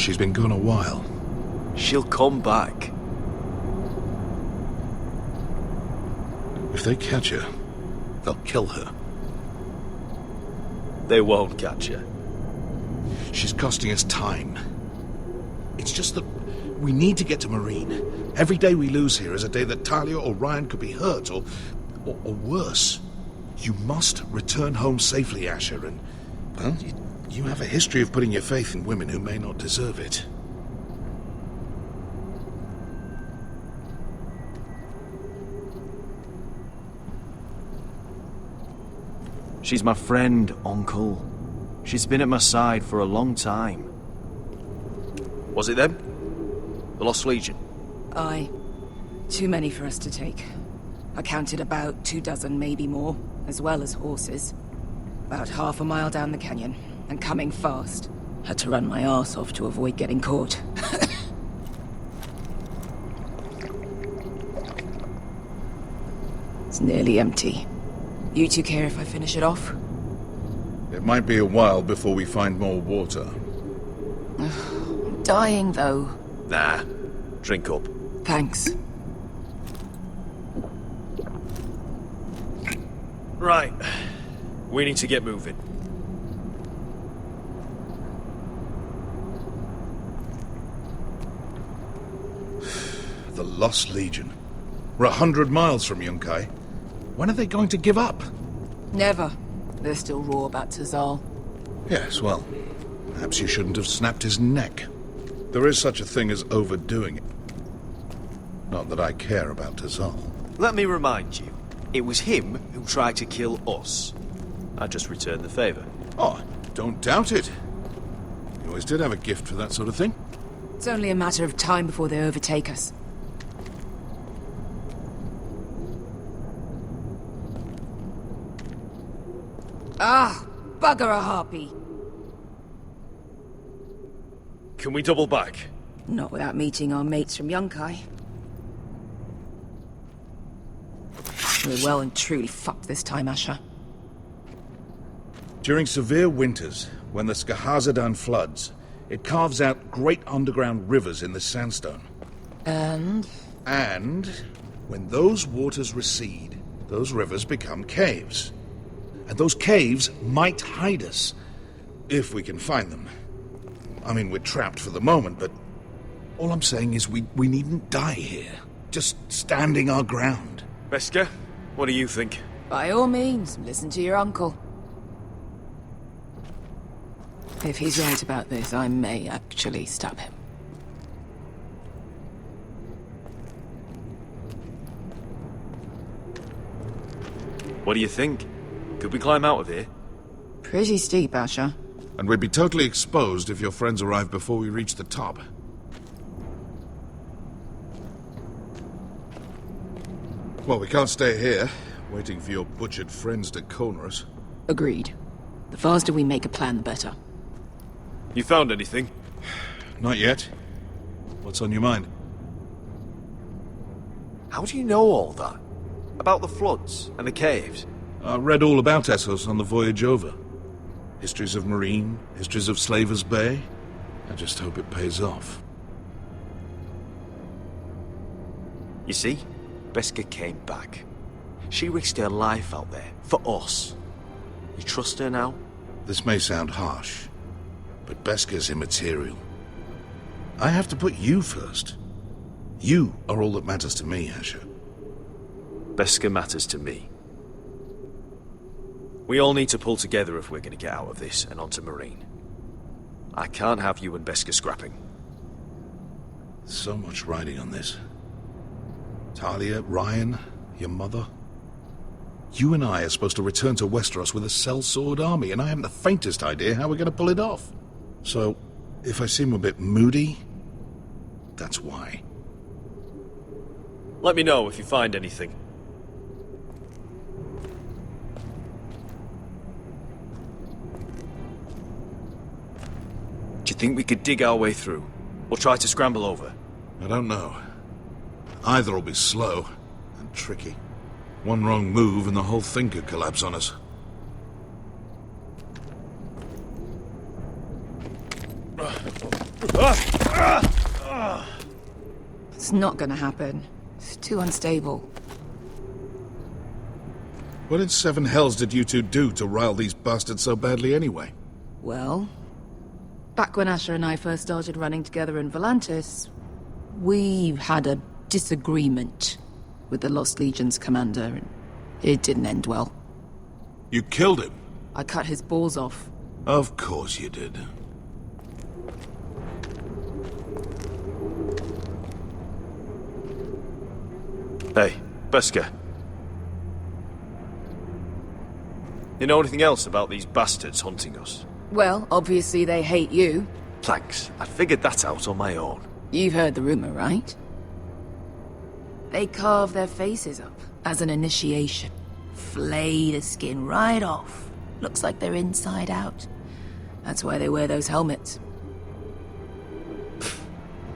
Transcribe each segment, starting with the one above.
she's been gone a while. She'll come back. If they catch her, they'll kill her. They won't catch her. She's costing us time. It's just that we need to get to Miэрin. Every day we lose here is a day that Talia or Ryan could be hurt, or worse. You must return home safely, Эшер, and, well, you have a history of putting your faith in women who may not deserve it. She's my friend, Uncle. She's been at my side for a long time. Was it them? The Lost Legion? Aye. Too many for us to take. I counted about 24, maybe more, as well as horses. About half a mile down the canyon, and coming fast. Had to run my arse off to avoid getting caught. It's nearly empty. You two care if I finish it off? It might be a while before we find more water. I'm dying, though. Nah. Drink up. Thanks. Right. We need to get moving. The Lost Legion. We're 100 miles from Yunkai. When are they going to give up? Never. They're still raw about Tazal. Yes, well, perhaps you shouldn't have snapped his neck. There is such a thing as overdoing it. Not that I care about Tazal. Let me remind you, it was him who tried to kill us. I just returned the favor. Oh, don't doubt it. You always did have a gift for that sort of thing. It's only a matter of time before they overtake us. Ah, bugger a harpy. Can we double back? Not without meeting our mates from Yunkai. We're well and truly fucked this time, Éshar. During severe winters, when the Skahazadan floods, it carves out great underground rivers in the sandstone. And when those waters recede, those rivers become caves. And those caves might hide us, if we can find them. I mean, we're trapped for the moment, but all I'm saying is we needn't die here. Just standing our ground. Beskha, what do you think? by all means, listen to your uncle. If he's right about this, I may actually stop him. What do you think? Could we climb out of here? Pretty steep, Éshar. And we'd be totally exposed if your friends arrived before we reached the top. Well, we can't stay here, waiting for your butchered friends to corner us. Agreed. The faster we make a plan, the better. You found anything? Not yet. What's on your mind? How do you know all that? About the floods and the caves? I read all about Essos on the voyage over. Histories of Miэрin, histories of Slaver's Bay. I just hope it pays off. You see? Beskha came back. She risked her life out there, for us. You trust her now? This may sound harsh, but Beskha's immaterial. I have to put you first. You are all that matters to me, Éshar. Beskha matters to me. We all need to pull together if we're going to get out of this and onto Miэрin. I can't have you and Beskha scrapping. So much riding on this. Talia, Ryan, your mother. You and I are supposed to return to Westeros with a sellsword army, and I haven't the faintest idea how we're going to pull it off. So, if I seem a bit moody, that's why. Let me know if you find anything. Do you think we could dig our way through? Or try to scramble over? I don't know. Either will be slow and tricky. One wrong move and the whole thing could collapse on us. It's not gonna happen. It's too unstable. What in seven hells did you two do to rile these bastards so badly anyway? Well, back when Asher and I first started running together in Volantis, we had a disagreement with the Lost Legion's commander, and it didn't end well. You killed him? I cut his balls off. Of course you did. Hey, Beshka. You know anything else about these bastards hunting us? Well, obviously they hate you. Thanks. I figured that out on my own. You've heard the rumor, right? They carve their faces up as an initiation. Flay the skin right off. Looks like they're inside out. That's why they wear those helmets.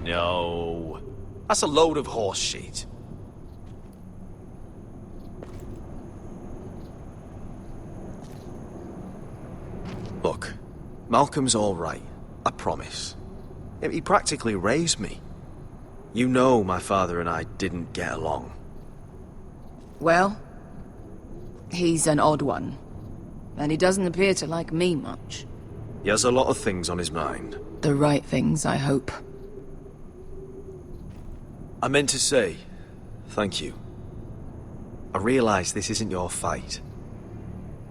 No. That's a load of horse shit. Look, Malcolm's all right. I promise. He practically raised me. You know my father and I didn't get along. Well, he's an odd one. And he doesn't appear to like me much. He has a lot of things on his mind. The right things, I hope. I meant to say, thank you. I realise this isn't your fight.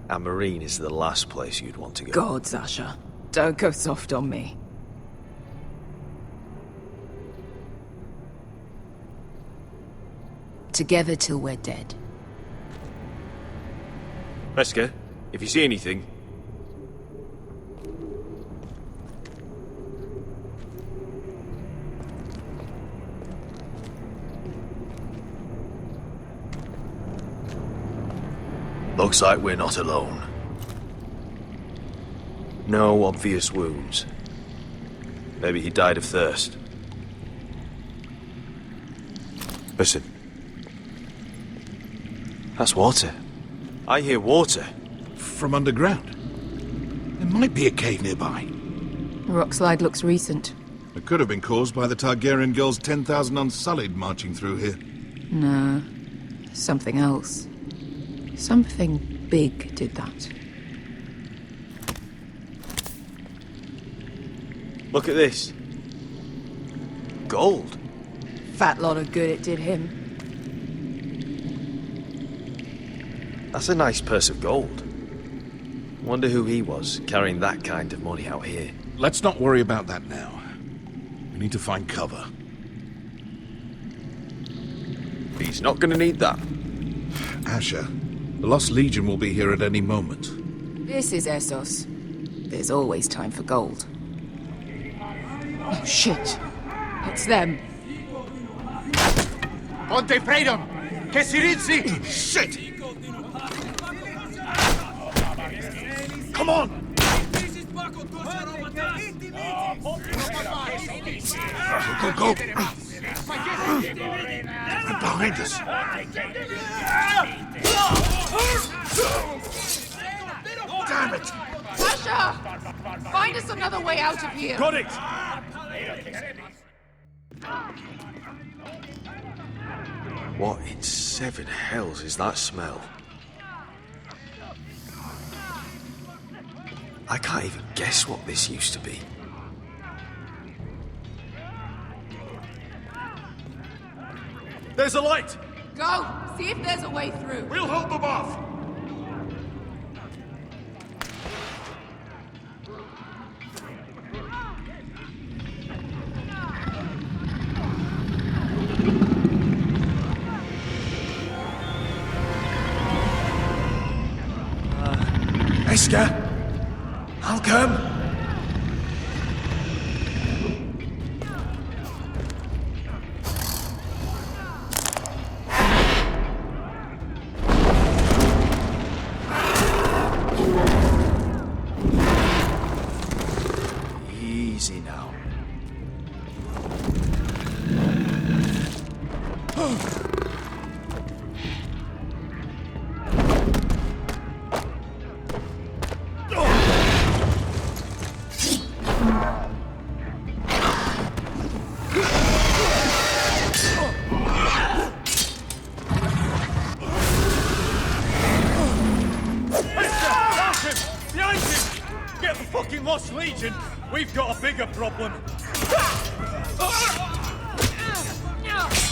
And Miэрin is the last place you'd want to go. God, Sasha. Don't go soft on me. Together till we're dead. Beshka, if you see anything... Looks like we're not alone. No obvious wounds. Maybe he died of thirst. Listen. That's water. I hear water. From underground? There might be a cave nearby. The rock slide looks recent. It could have been caused by the Targaryen girls 10,000 Unsullied marching through here. No. Something else. Something big did that. Look at this. Gold. Fat lot of good it did him. That's a nice purse of gold. Wonder who he was, carrying that kind of money out here. Let's not worry about that now. We need to find cover. He's not gonna need that. Asher, the Lost Legion will be here at any moment. This is Essos. There's always time for gold. Oh, shit. It's them. Ponte freedom! Che si rizzi! Shit! Come on! Go, go, go! And behind us! Damn it! Sasha! Find us another way out of here! Got it! What in seven hells is that smell? I can't even guess what this used to be. There's a light! Go! See if there's a way through. We'll hold them off! Beshka! Malcolm! Easy now. Behind him! Get the fucking Lost Legion! We've got a bigger problem!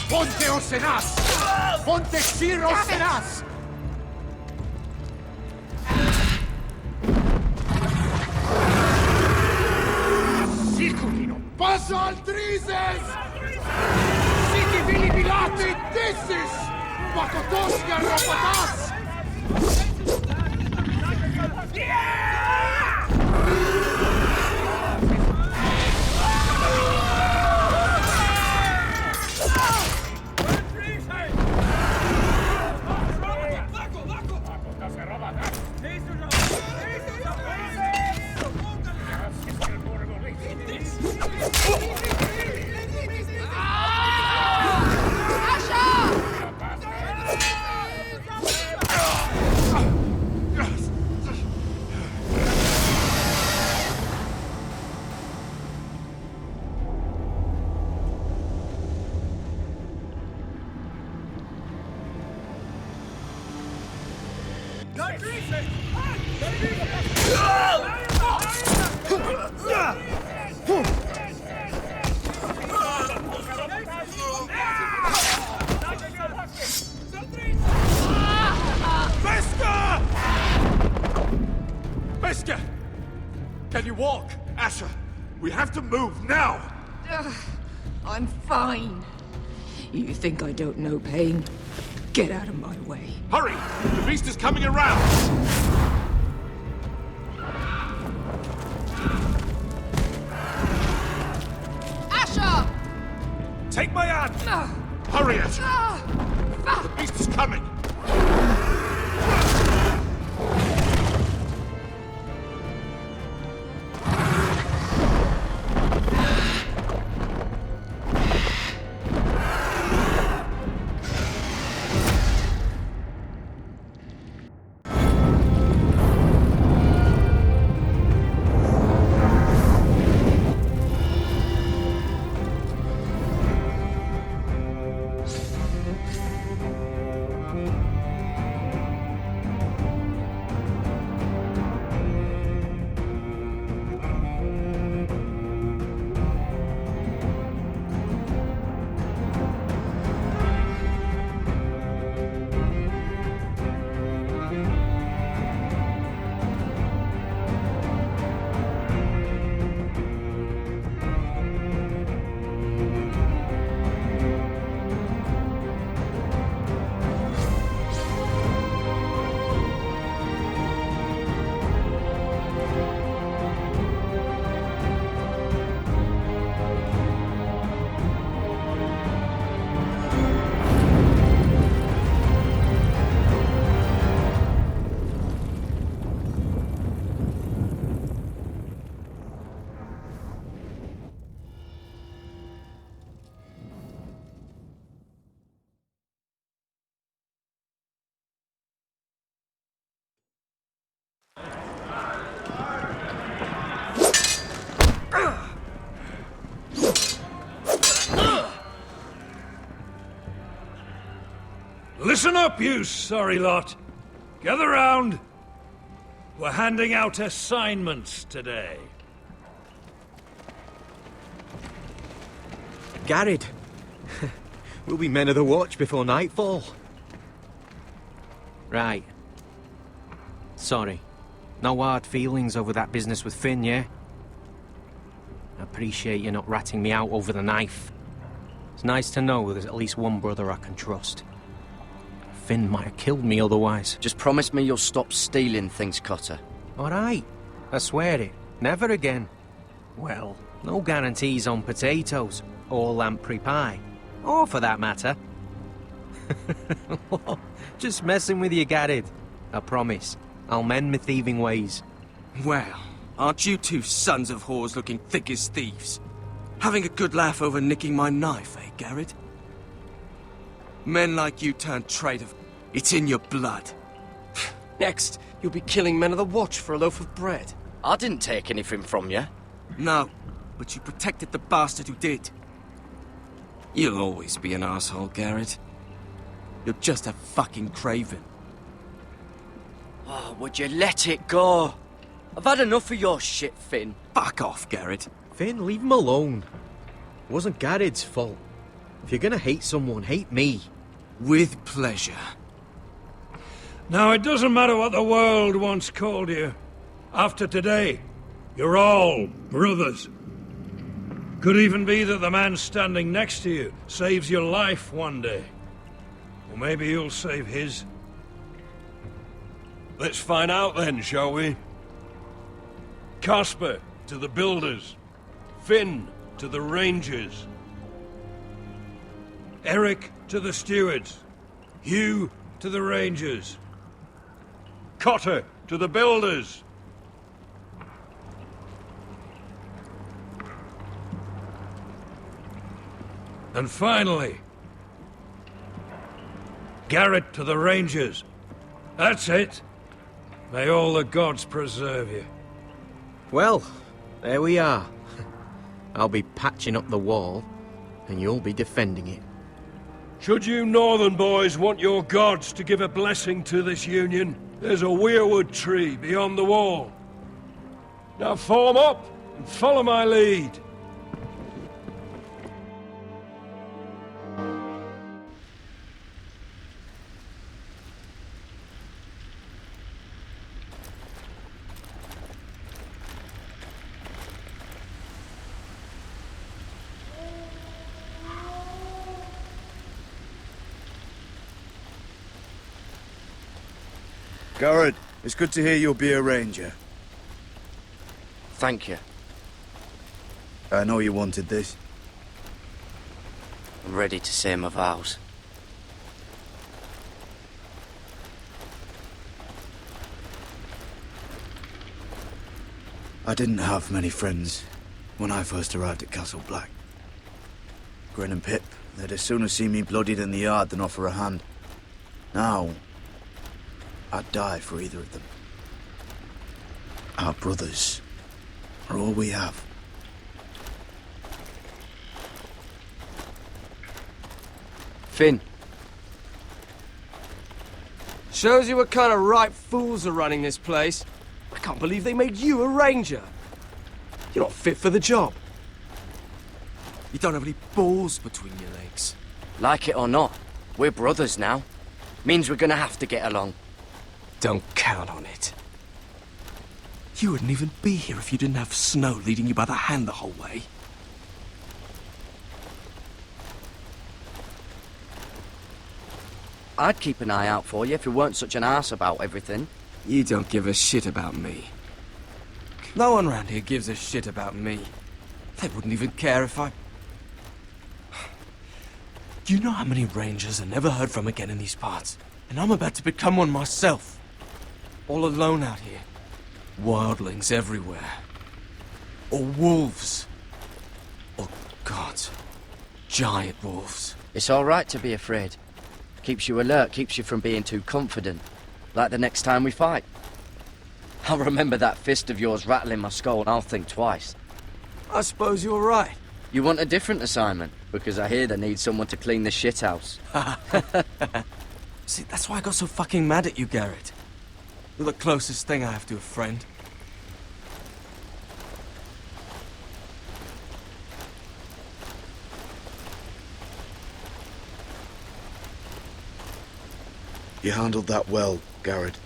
Ponteos en us! Ponte Shiros en us! Circulino! Paso altrises! Siti vili bilati dissis! Pakotoska ropatas! Beshka! Can you walk? Asher, we have to move now! I'm fine. You think I don't know pain? Get out of my way. Hurry! The beast is coming around! Asher! Take my hand! Hurry, Asher! The beast is coming! Listen up, you sorry lot. Gather round. We're handing out assignments today. Garrett. We'll be men of the watch before nightfall. Right. Sorry. No hard feelings over that business with Finn, yeah? I appreciate you not ratting me out over the knife. It's nice to know there's at least one brother I can trust. Finn might have killed me otherwise. Just promise me you'll stop stealing things, Cotter. All right. I swear it. Never again. Well, no guarantees on potatoes, or lamprey pie. Or for that matter. Just messing with you, Garrett. I promise. I'll mend my thieving ways. Well, aren't you two sons of whores looking thick as thieves? Having a good laugh over nicking my knife, eh, Garrett? Men like you turn traitor. It's in your blood. Next, you'll be killing men of the watch for a loaf of bread. I didn't take anything from you. No, but you protected the bastard who did. You'll always be an asshole, Garrett. You're just a fucking craven. Oh, would you let it go? I've had enough of your shit, Finn. Fuck off, Garrett. Finn, leave him alone. It wasn't Garrett's fault. If you're gonna hate someone, hate me. With pleasure. Now, it doesn't matter what the world once called you. After today, you're all brothers. Could even be that the man standing next to you saves your life one day. Or maybe you'll save his. Let's find out then, shall we? Casper to the builders. Finn to the rangers. Eric to the stewards. Hugh to the rangers. Cotter to the builders. And finally, Garrett to the rangers. That's it. May all the gods preserve you. Well, there we are. I'll be patching up the wall, and you'll be defending it. Should you northern boys want your gods to give a blessing to this union, there's a weirwood tree beyond the wall. Now form up and follow my lead. Garrett, it's good to hear you'll be a ranger. Thank you. I know you wanted this. I'm ready to say my vows. I didn't have many friends when I first arrived at Castle Black. Grin and Pip, they'd as soon have seen me bloodied in the yard than offer a hand. Now, I'd die for either of them. Our brothers are all we have. Finn. Shows you what kind of ripe fools are running this place. I can't believe they made you a ranger. You're not fit for the job. You don't have any balls between your legs. Like it or not, we're brothers now. Means we're gonna have to get along. Don't count on it. You wouldn't even be here if you didn't have Snow leading you by the hand the whole way. I'd keep an eye out for you if you weren't such an arse about everything. You don't give a shit about me. No one around here gives a shit about me. They wouldn't even care if I... Do you know how many rangers are never heard from again in these parts? And I'm about to become one myself. All alone out here. Wildlings everywhere. Or wolves. Or, God, giant wolves. It's all right to be afraid. Keeps you alert, keeps you from being too confident. Like the next time we fight. I'll remember that fist of yours rattling my skull and I'll think twice. I suppose you're right. You want a different assignment? Because I hear they need someone to clean the shithouse. See, that's why I got so fucking mad at you, Garrett. You're the closest thing I have to a friend. You handled that well, Garrett.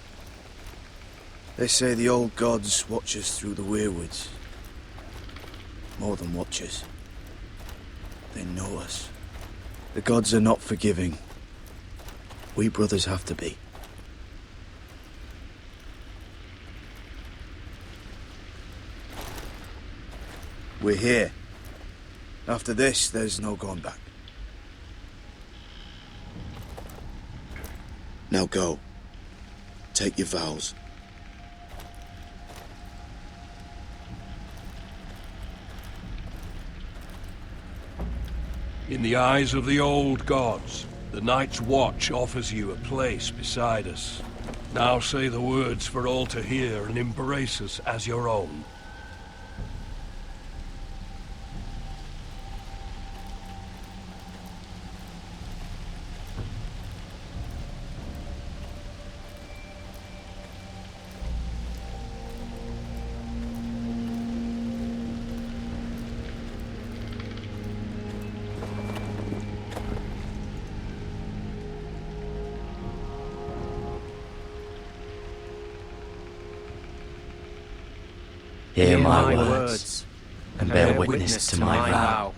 They say the old gods watch us through the weirwoods. More than watch us. They know us. The gods are not forgiving. We brothers have to be. We're here. After this, there's no going back. Now go. Take your vows. In the eyes of the old gods, the Night's Watch offers you a place beside us. Now say the words for all to hear and embrace us as your own. Hear my words, and bear witness to my vow.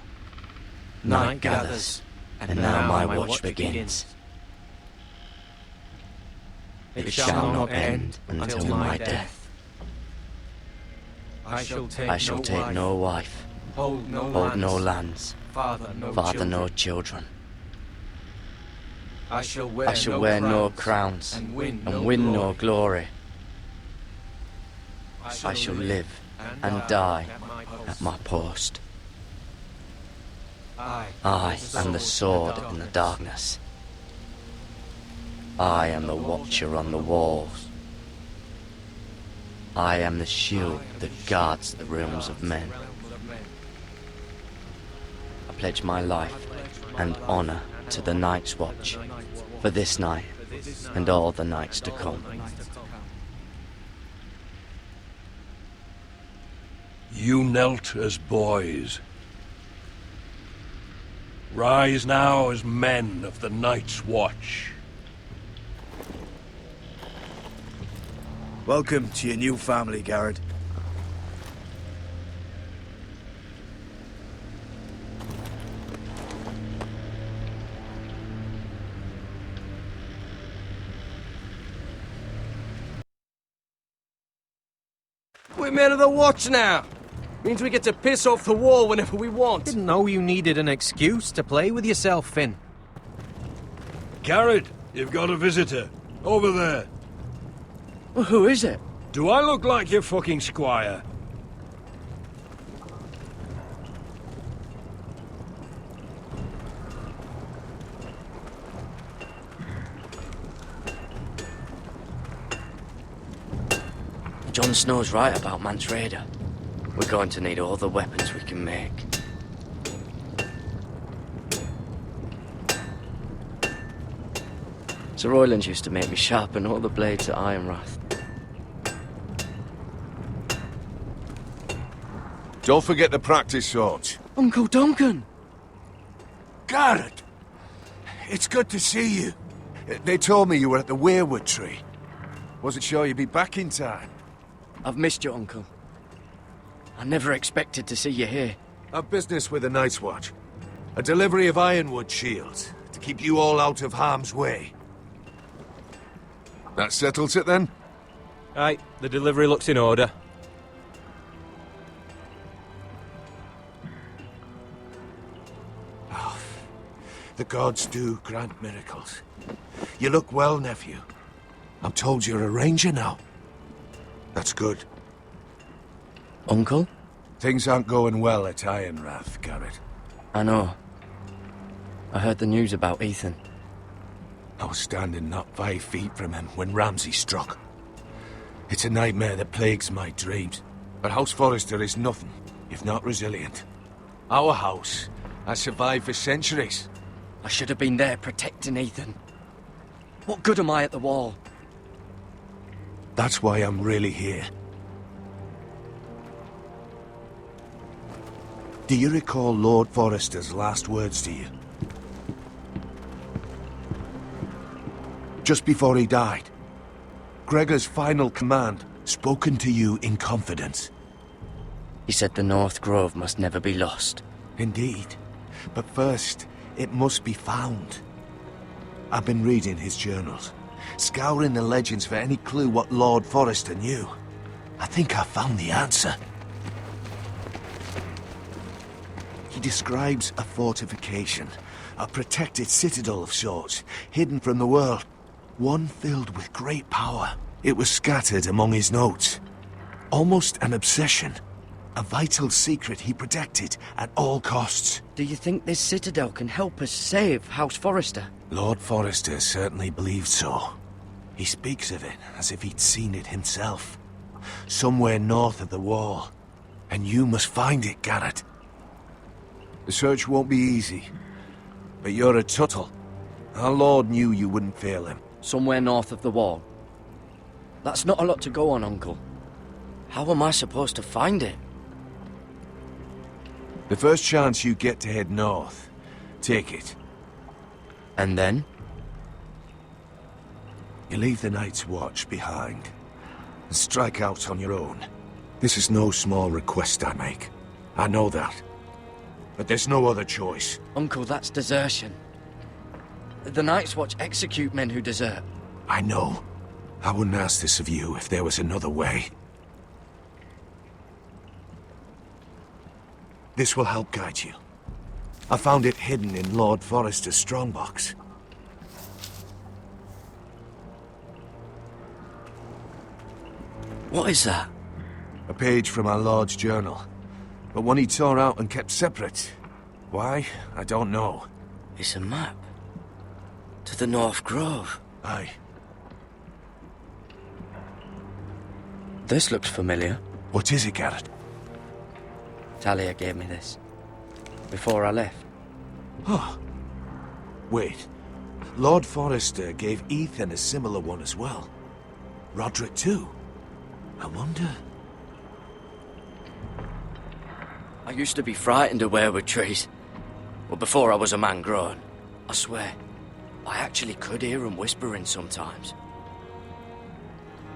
Night gathers, and now my watch begins. It shall not end until my death. I shall take no wife, hold no lands, father no children. I shall wear no crowns, and win no glory. I shall live and die at my post. I am the sword in the darkness. I am the watcher on the walls. I am the shield that guards the realms of men. I pledge my life and honor to the Night's Watch for this night and all the nights to come. You knelt as boys. Rise now as men of the Night's Watch. Welcome to your new family, Garrett. We're men of the watch now. Means we get to piss off the wall whenever we want. Didn't know you needed an excuse to play with yourself, Finn. Garrett, you've got a visitor. Over there. Well, who is it? Do I look like your fucking squire? Jon Snow's right about Mance Rayder. We're going to need all the weapons we can make. Sir Royland used to make me sharpen all the blades at Ironrath. Don't forget the practice swords. Uncle Duncan! Garrett! It's good to see you. They told me you were at the weirwood tree. Wasn't sure you'd be back in time. I've missed you, Uncle. I never expected to see you here. I've business with the Night's Watch. A delivery of ironwood shields to keep you all out of harm's way. That settles it then? Aye, the delivery looks in order. Oh, the gods do grant miracles. You look well, nephew. I'm told you're a ranger now. That's good. Uncle? Things aren't going well at Ironrath, Garrett. I know. I heard the news about Ethan. I was standing not 5 feet from him when Ramsay struck. It's a nightmare that plagues my dreams. But House Forrester is nothing, if not resilient. Our house has survived for centuries. I should have been there protecting Ethan. What good am I at the wall? That's why I'm really here. Do you recall Lord Forrester's last words to you? Just before he died, Gregor's final command, spoken to you in confidence. He said the North Grove must never be lost. Indeed. But first, it must be found. I've been reading his journals, scouring the legends for any clue what Lord Forrester knew. I think I found the answer. He describes a fortification, a protected citadel of sorts, hidden from the world. One filled with great power. It was scattered among his notes. Almost an obsession. A vital secret he protected at all costs. Do you think this citadel can help us save House Forrester? Lord Forrester certainly believed so. He speaks of it as if he'd seen it himself. Somewhere north of the wall. And you must find it, Garrett. The search won't be easy. But you're a Tuttle. Our Lord knew you wouldn't fail him. Somewhere north of the wall. That's not a lot to go on, Uncle. How am I supposed to find it? The first chance you get to head north, take it. And then? You leave the Night's Watch behind, and strike out on your own. This is no small request I make. I know that. But there's no other choice. Uncle, that's desertion. The Night's Watch execute men who desert. I know. I wouldn't ask this of you if there was another way. This will help guide you. I found it hidden in Lord Forrester's strongbox. What is that? A page from our Lord's journal. But one he tore out and kept separate. Why? I don't know. It's a map. To the North Grove. Aye. This looks familiar. What is it, Garrett? Talia gave me this. Before I left. Oh. Wait. Lord Forrester gave Ethan a similar one as well. Roderick too. I wonder... I used to be frightened of weirwood trees. But before I was a man grown, I swear, I actually could hear them whispering sometimes.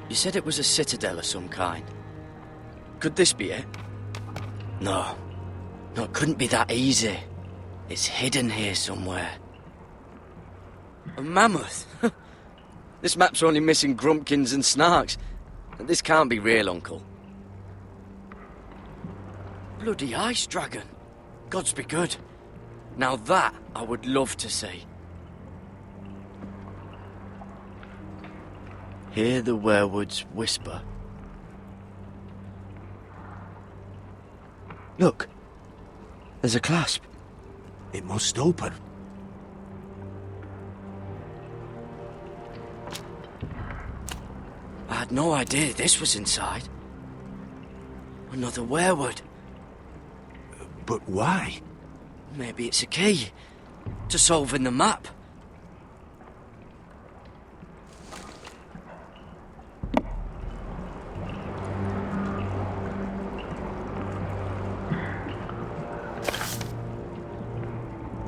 You said it was a citadel of some kind. Could this be it? No. No, it couldn't be that easy. It's hidden here somewhere. A mammoth? This map's only missing grumpkins and snarks. This can't be real, Uncle. Bloody ice dragon. Gods be good. Now that I would love to see. Hear the werewoods whisper. Look. There's a clasp. It must open. I had no idea this was inside. Another werewood. But why? Maybe it's a key to solving the map.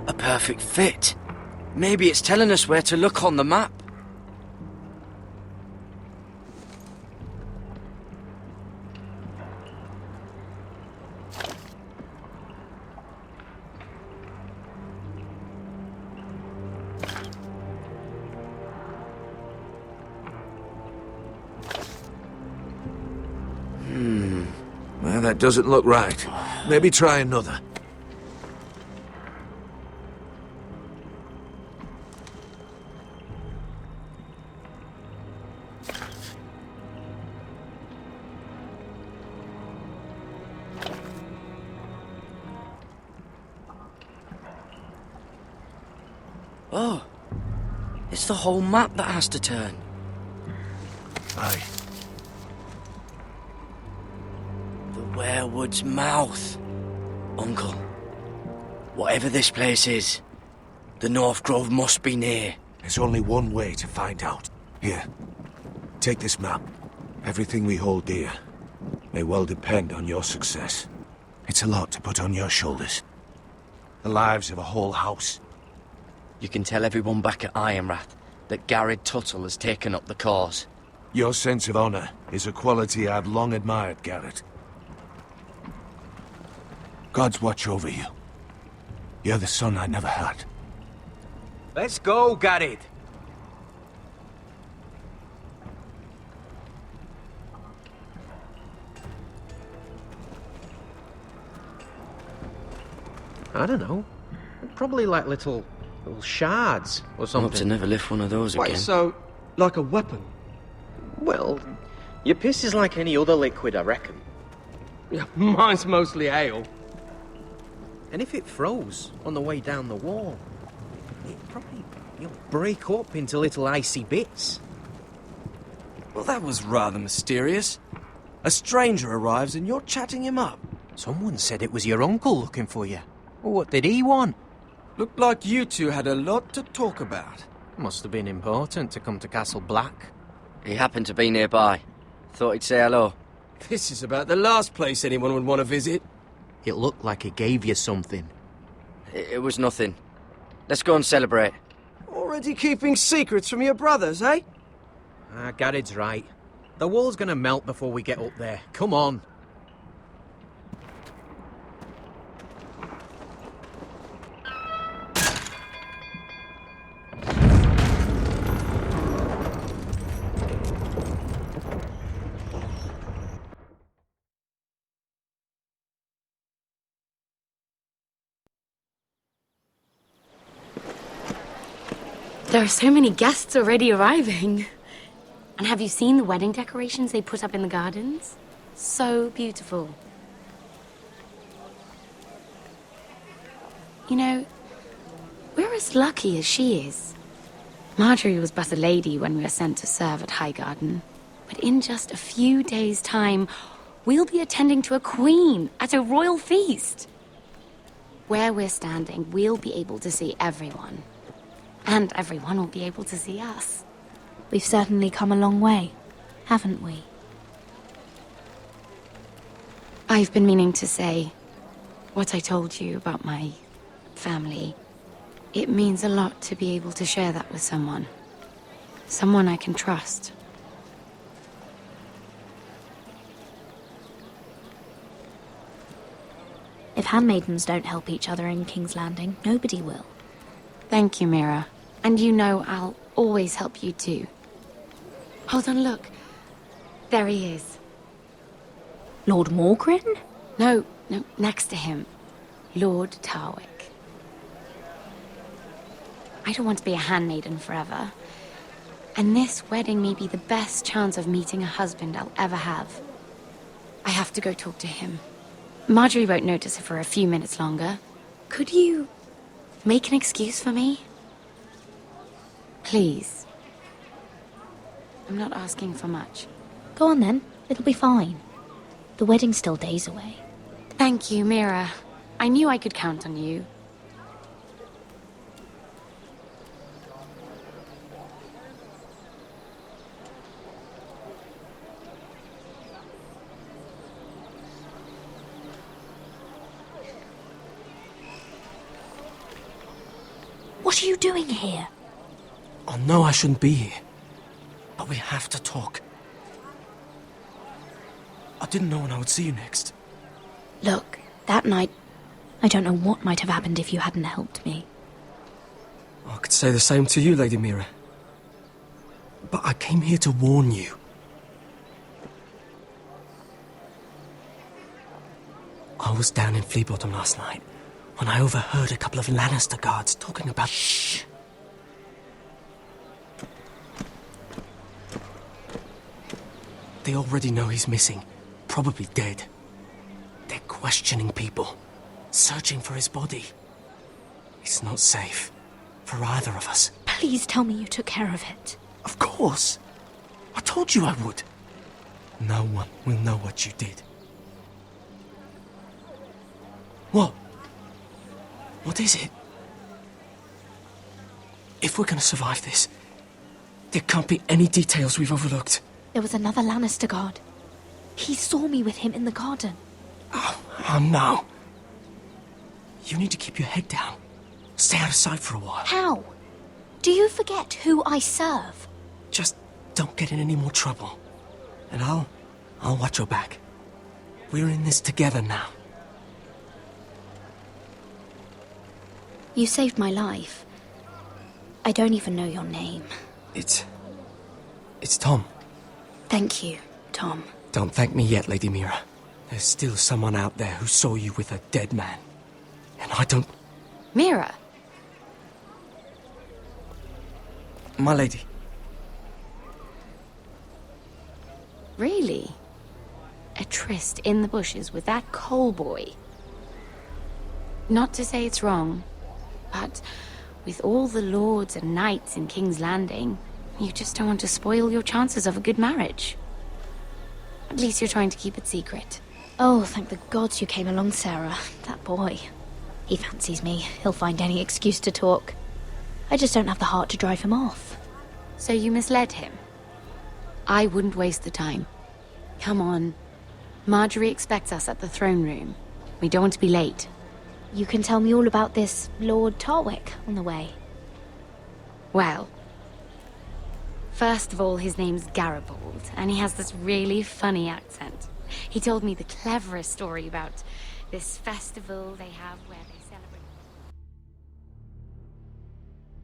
A perfect fit. Maybe it's telling us where to look on the map. Well, that doesn't look right. Maybe try another. Oh, it's the whole map that has to turn. Aye. The werewood's mouth. Uncle, whatever this place is, the North Grove must be near. There's only one way to find out. Here, take this map. Everything we hold dear may well depend on your success. It's a lot to put on your shoulders. The lives of a whole house. You can tell everyone back at Ironrath that Garrett Tuttle has taken up the cause. Your sense of honor is a quality I've long admired, Garrett. God's watch over you. You're the son I never had. Let's go, Garrett. I don't know. Probably like little shards or I hope something. to never lift one of those Wait, again. so, like a weapon? Well, your piss is like any other liquid, I reckon. Yeah, mine's mostly ale. And if it froze on the way down the wall, it'd probably break up into little icy bits. Well, that was rather mysterious. A stranger arrives and you're chatting him up. Someone said it was your uncle looking for you. What did he want? Looked like you two had a lot to talk about. Must have been important to come to Castle Black. He happened to be nearby. Thought he'd say hello. This is about the last place anyone would want to visit. It looked like he gave you something. It was nothing. Let's go and celebrate. Already keeping secrets from your brothers, eh? Garrett's right. The wall's gonna melt before we get up there. Come on. There are so many guests already arriving. And have you seen the wedding decorations they put up in the gardens? So beautiful. You know, we're as lucky as she is. Marjorie was but a lady when we were sent to serve at Highgarden. But in just a few days' time, we'll be attending to a queen at a royal feast. Where we're standing, we'll be able to see everyone. And everyone will be able to see us. We've certainly come a long way, haven't we? I've been meaning to say what I told you about my family. It means a lot to be able to share that with someone. Someone I can trust. If handmaidens don't help each other in King's Landing, nobody will. Thank you, Mira. And you know I'll always help you too. Hold on, look. There he is. Lord Morgrin? No, next to him. Lord Tarwick. I don't want to be a handmaiden forever. And this wedding may be the best chance of meeting a husband I'll ever have. I have to go talk to him. Marjorie won't notice it for a few minutes longer. Could you make an excuse for me? Please. I'm not asking for much. Go on then, it'll be fine. The wedding's still days away. Thank you, Mira. I knew I could count on you. What are you doing here? I know I shouldn't be here, but we have to talk. I didn't know when I would see you next. Look, that night, I don't know what might have happened if you hadn't helped me. I could say the same to you, Lady Mira. But I came here to warn you. I was down in Fleabottom last night when I overheard a couple of Lannister guards talking about... Shh! They already know he's missing, probably dead. They're questioning people, searching for his body. It's not safe for either of us. Please tell me you took care of it. Of course. I told you I would. No one will know what you did. What? What is it? If we're gonna survive this, there can't be any details we've overlooked. There was another Lannister guard. He saw me with him in the garden. Oh no. You need to keep your head down. Stay out of sight for a while. How? Do you forget who I serve? Just don't get in any more trouble. And I'll watch your back. We're in this together now. You saved my life. I don't even know your name. It's Tom. Thank you, Tom. Don't thank me yet, Lady Mira. There's still someone out there who saw you with a dead man. And I don't... Mira! My lady. Really? A tryst in the bushes with that coal boy? Not to say it's wrong, but with all the lords and knights in King's Landing, you just don't want to spoil your chances of a good marriage. At least you're trying to keep it secret. Oh, thank the gods you came along, Sarah. That boy. He fancies me. He'll find any excuse to talk. I just don't have the heart to drive him off. So you misled him? I wouldn't waste the time. Come on. Marjorie expects us at the throne room. We don't want to be late. You can tell me all about this Lord Tarwick on the way. Well, first of all, his name's Garibold, and he has this really funny accent. He told me the cleverest story about this festival they have where they celebrate...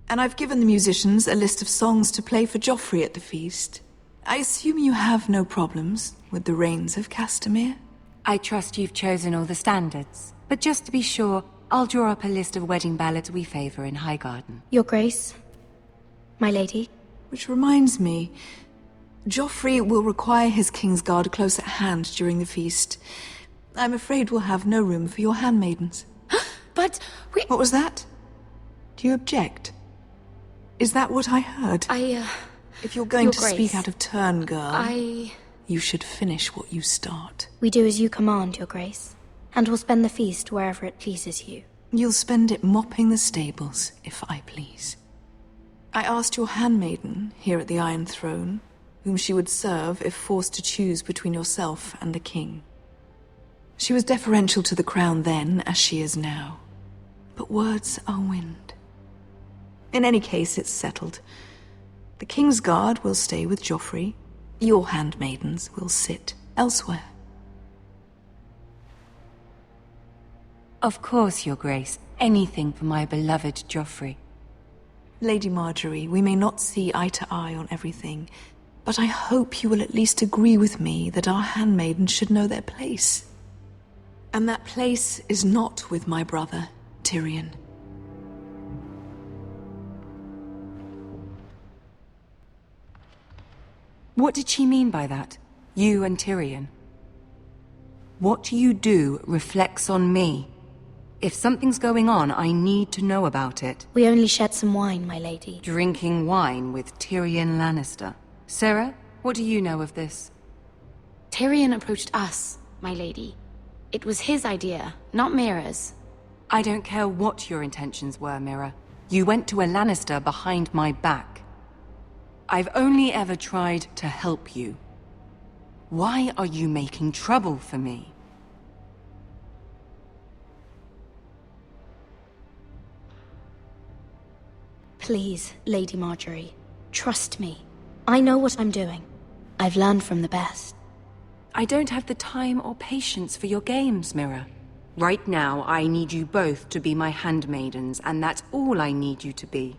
And I've given the musicians a list of songs to play for Joffrey at the feast. I assume you have no problems with the Rains of Castamere? I trust you've chosen all the standards. But just to be sure, I'll draw up a list of wedding ballads we favor in Highgarden. Your Grace, My lady? Which reminds me, Joffrey will require his Kingsguard close at hand during the feast. I'm afraid we'll have no room for your handmaidens. But we... What was that? Do you object? Is that what I heard? If you're going Your to Grace, speak out of turn, girl, you should finish what you start. We do as you command, Your Grace, and we'll spend the feast wherever it pleases you. You'll spend it mopping the stables, if I please. I asked your handmaiden, here at the Iron Throne, whom she would serve if forced to choose between yourself and the king. She was deferential to the crown then, as she is now. But words are wind. In any case, it's settled. The Kingsguard will stay with Joffrey. Your handmaidens will sit elsewhere. Of course, Your Grace. Anything for my beloved Joffrey. Lady Marjorie, we may not see eye to eye on everything, but I hope you will at least agree with me that our handmaidens should know their place. And that place is not with my brother, Tyrion. What did she mean by that? You and Tyrion? What you do reflects on me. If something's going on, I need to know about it. We only shed some wine, my lady. Drinking wine with Tyrion Lannister. Sarah, what do you know of this? Tyrion approached us, my lady. It was his idea, not Mira's. I don't care what your intentions were, Mira. You went to a Lannister behind my back. I've only ever tried to help you. Why are you making trouble for me? Please, Lady Marjorie, trust me. I know what I'm doing. I've learned from the best. I don't have the time or patience for your games, Mira. Right now, I need you both to be my handmaidens, and that's all I need you to be.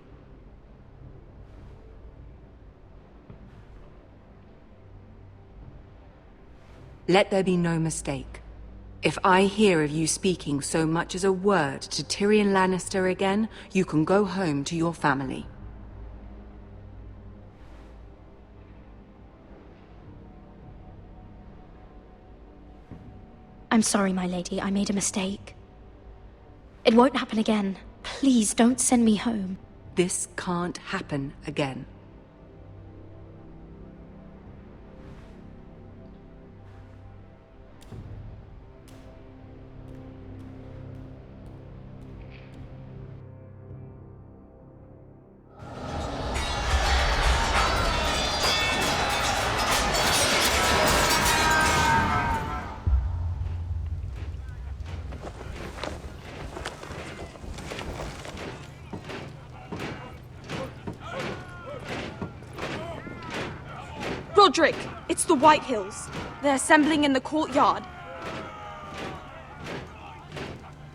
Let there be no mistake. If I hear of you speaking so much as a word to Tyrion Lannister again, you can go home to your family. I'm sorry, my lady. I made a mistake. It won't happen again. Please, don't send me home. This can't happen again. Roderick, it's the White Hills. They're assembling in the courtyard.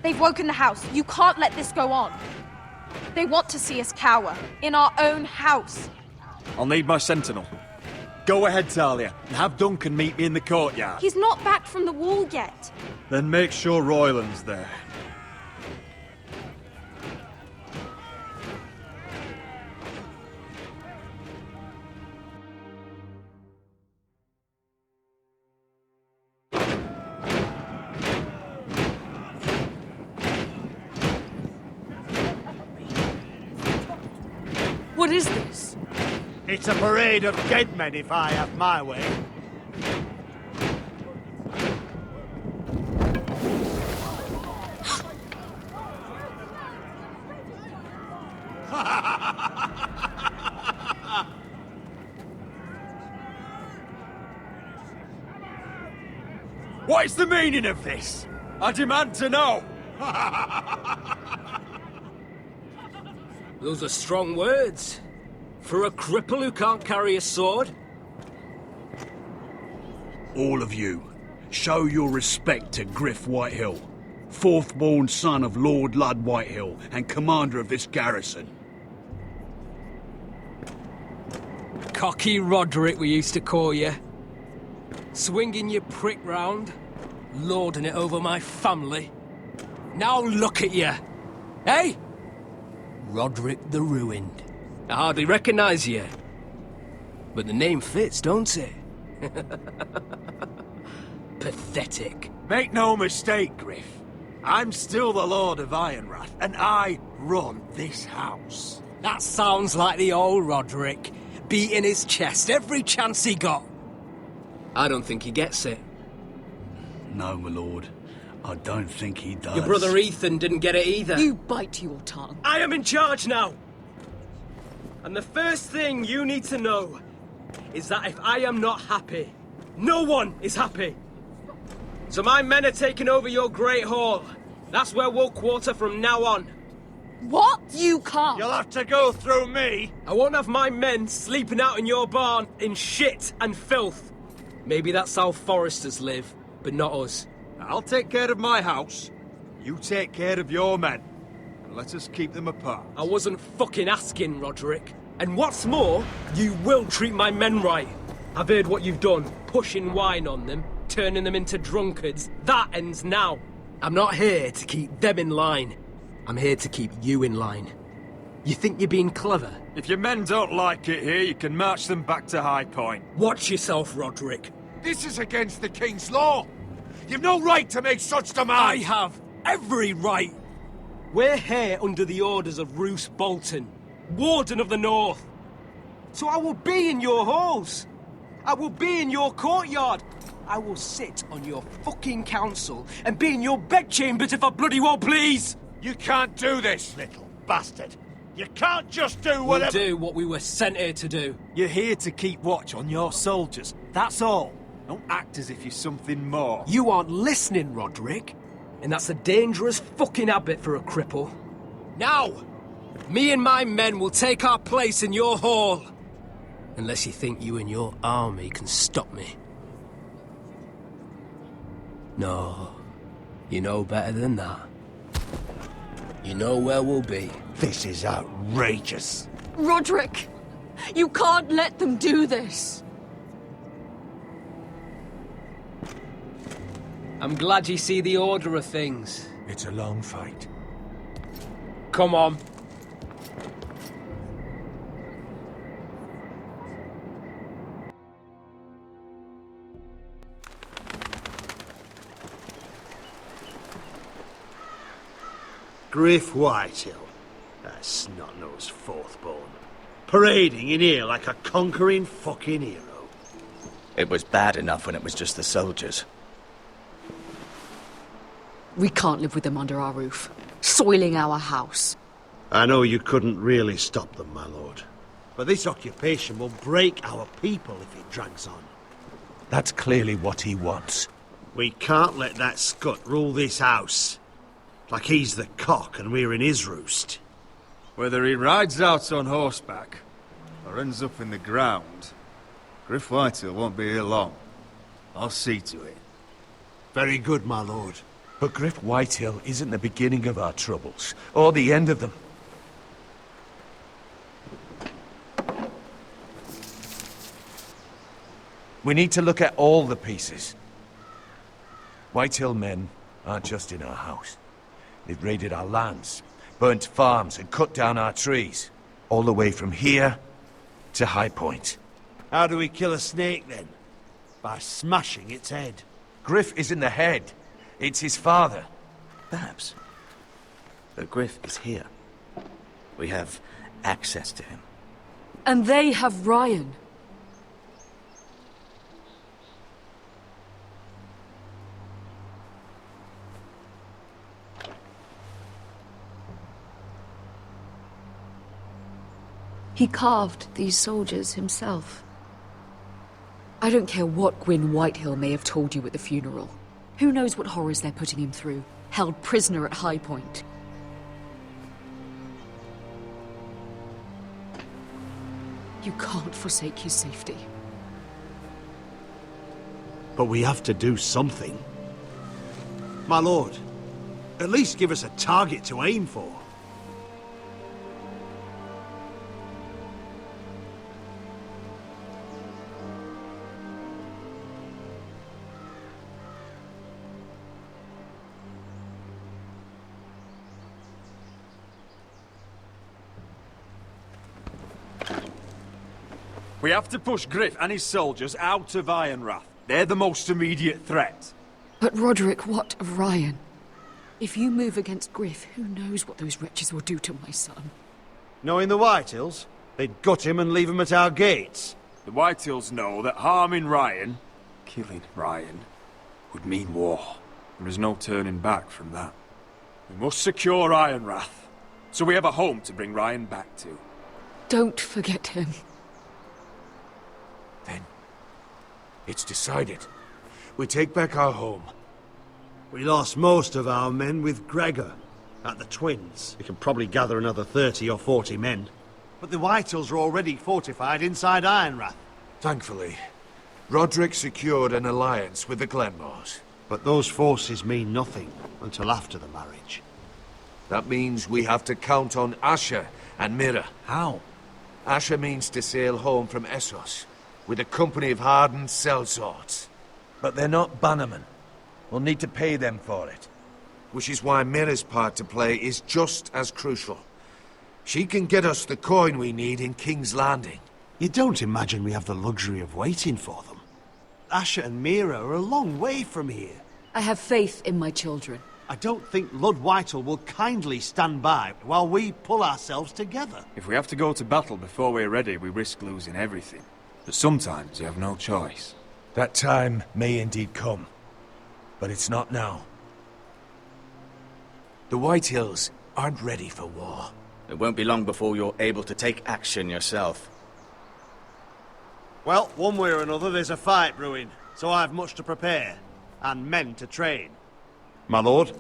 They've woken the house. You can't let this go on. They want to see us cower. In our own house. I'll need my sentinel. Go ahead, Talia, and have Duncan meet me in the courtyard. He's not back from the wall yet. Then make sure Royland's there. What is this? It's a parade of dead men, if I have my way. What is the meaning of this? I demand to know! Those are strong words. For a cripple who can't carry a sword? All of you, show your respect to Griff Whitehill, fourth-born son of Lord Ludd Whitehill and commander of this garrison. Cocky Roderick, we used to call you. Swinging your prick round, lording it over my family. Now look at you! Hey? Roderick the Ruined. I hardly recognise you. But the name fits, don't it? Pathetic. Make no mistake, Griff. I'm still the Lord of Ironrath, and I run this house. That sounds like the old Roderick, beating his chest every chance he got. I don't think he gets it. No, my lord. I don't think he does. Your brother Ethan didn't get it either. You bite your tongue. I am in charge now! And the first thing you need to know is that if I am not happy, no one is happy. So my men are taking over your Great Hall. That's where we'll quarter from now on. What? You can't. You'll have to go through me. I won't have my men sleeping out in your barn in shit and filth. Maybe that's how foresters live, but not us. I'll take care of my house. You take care of your men. And let us keep them apart. I wasn't fucking asking, Roderick. And what's more, you will treat my men right. I've heard what you've done, pushing wine on them, turning them into drunkards. That ends now. I'm not here to keep them in line. I'm here to keep you in line. You think you're being clever? If your men don't like it here, you can march them back to High Point. Watch yourself, Roderick. This is against the King's law. You've no right to make such demands. I have every right. We're here under the orders of Roose Bolton, Warden of the North. So I will be in your halls. I will be in your courtyard. I will sit on your fucking council and be in your bedchambers if I bloody well please. You can't do this, little bastard. You can't just do whatever... We'll do what we were sent here to do. You're here to keep watch on your soldiers. That's all. Don't act as if you're something more. You aren't listening, Roderick. And that's a dangerous fucking habit for a cripple. Now, me and my men will take our place in your hall. Unless you think you and your army can stop me. No, you know better than that. You know where we'll be. This is outrageous. Roderick, you can't let them do this. I'm glad you see the order of things. It's a long fight. Come on. Griff Whitehill, that snot-nosed fourth-born, parading in here like a conquering fucking hero. It was bad enough when it was just the soldiers. We can't live with them under our roof, soiling our house. I know you couldn't really stop them, my lord. But this occupation will break our people if it drags on. That's clearly what he wants. We can't let that scut rule this house. Like he's the cock and we're in his roost. Whether he rides out on horseback or ends up in the ground, Griff Whitehill won't be here long. I'll see to it. Very good, my lord. But Griff Whitehill isn't the beginning of our troubles, or the end of them. We need to look at all the pieces. Whitehill men aren't just in our house. They've raided our lands, burnt farms and cut down our trees. All the way from here to High Point. How do we kill a snake, then? By smashing its head. Griff isn't the head. It's his father. Perhaps. But Griff is here. We have access to him. And they have Ryan. He carved these soldiers himself. I don't care what Gwyn Whitehill may have told you at the funeral. Who knows what horrors they're putting him through, held prisoner at High Point. You can't forsake his safety. But we have to do something. My lord, at least give us a target to aim for. We have to push Griff and his soldiers out of Ironrath. They're the most immediate threat. But Roderick, what of Ryan? If you move against Griff, who knows what those wretches will do to my son? Knowing the Whitehills, they'd gut him and leave him at our gates. The Whitehills know that harming Ryan, killing Ryan, would mean war. There is no turning back from that. We must secure Ironrath, so we have a home to bring Ryan back to. Don't forget him. Then, it's decided. We take back our home. We lost most of our men with Gregor at the Twins. We can probably gather another 30 or 40 men. But the Whitehills are already fortified inside Ironrath. Thankfully, Roderick secured an alliance with the Glenmores. But those forces mean nothing until after the marriage. That means we have to count on Asher and Mira. How? Asher means to sail home from Essos with a company of hardened sellswords. But they're not bannermen. We'll need to pay them for it. Which is why Mira's part to play is just as crucial. She can get us the coin we need in King's Landing. You don't imagine we have the luxury of waiting for them? Asher and Mira are a long way from here. I have faith in my children. I don't think Lord Whitehall will kindly stand by while we pull ourselves together. If we have to go to battle before we're ready, we risk losing everything. But sometimes you have no choice. That time may indeed come. But it's not now. The Whitehills aren't ready for war. It won't be long before you're able to take action yourself. Well, one way or another, there's a fight brewing, so I've much to prepare, and men to train. My lord?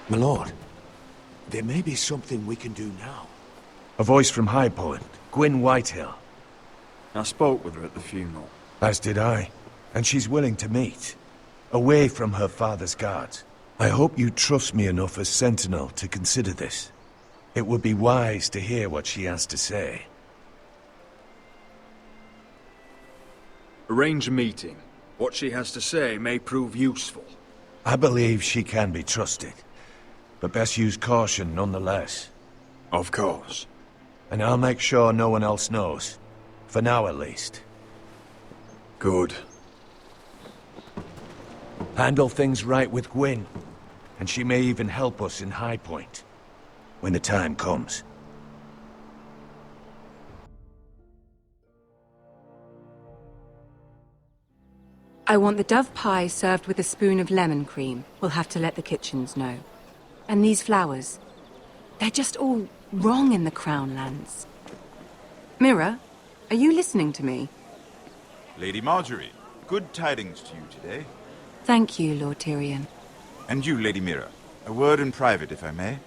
My lord, there may be something we can do now. A voice from High Point, Gwyn Whitehill. I spoke with her at the funeral. As did I, and she's willing to meet. Away from her father's guards. I hope you trust me enough as Sentinel to consider this. It would be wise to hear what she has to say. Arrange a meeting. What she has to say may prove useful. I believe she can be trusted, but best use caution nonetheless. Of course. And I'll make sure no one else knows. For now, at least. Good. Handle things right with Gwyn, and she may even help us in High Point, when the time comes. I want the dove pie served with a spoon of lemon cream. We'll have to let the kitchens know. And these flowers. They're just all wrong in the Crown lands. Mira, are you listening to me? Lady Marjorie, good tidings to you today. Thank you, Lord Tyrion. And you, Lady Mira. A word in private, if I may.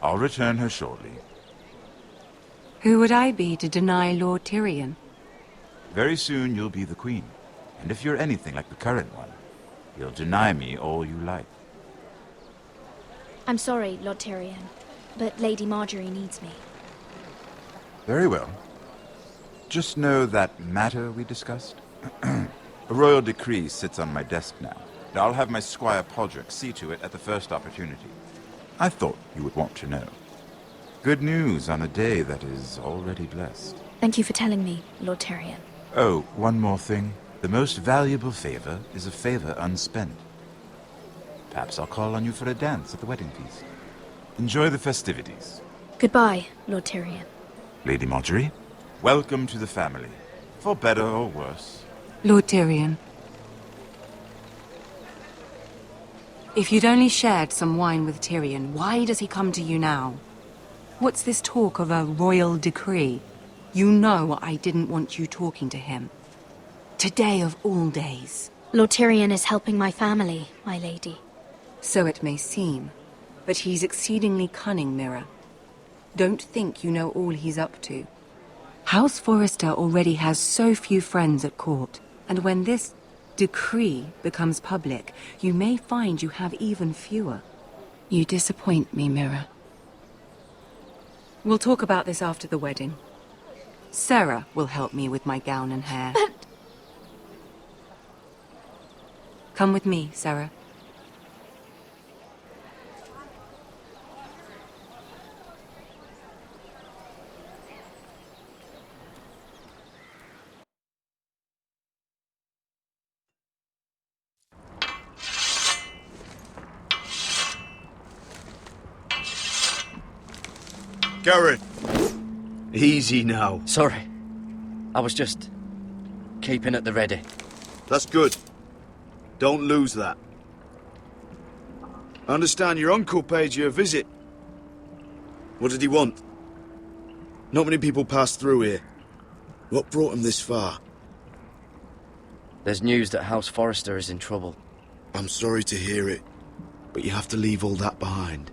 I'll return her shortly. Who would I be to deny Lord Tyrion? Very soon you'll be the queen. And if you're anything like the current one, you'll deny me all you like. I'm sorry, Lord Tyrion, but Lady Marjorie needs me. Very well. Just know that matter we discussed? A royal decree sits on my desk now. And I'll have my Squire Podrick see to it at the first opportunity. I thought you would want to know. Good news on a day that is already blessed. Thank you for telling me, Lord Tyrion. Oh, one more thing. The most valuable favor is a favor unspent. Perhaps I'll call on you for a dance at the wedding feast. Enjoy the festivities. Goodbye, Lord Tyrion. Lady Marjorie, welcome to the family. For better or worse. Lord Tyrion. If you'd only shared some wine with Tyrion, why does he come to you now? What's this talk of a royal decree? You know I didn't want you talking to him. Today of all days. Lord Tyrion is helping my family, my lady. So it may seem, but he's exceedingly cunning, Mira. Don't think you know all he's up to. House Forrester already has so few friends at court, and when this decree becomes public, you may find you have even fewer. You disappoint me, Mira. We'll talk about this after the wedding. Sarah will help me with my gown and hair. But... Come with me, Sarah. Garrett! Easy now. Sorry. I was just keeping at the ready. That's good. Don't lose that. I understand your uncle paid you a visit. What did he want? Not many people pass through here. What brought him this far? There's news that House Forrester is in trouble. I'm sorry to hear it, but you have to leave all that behind.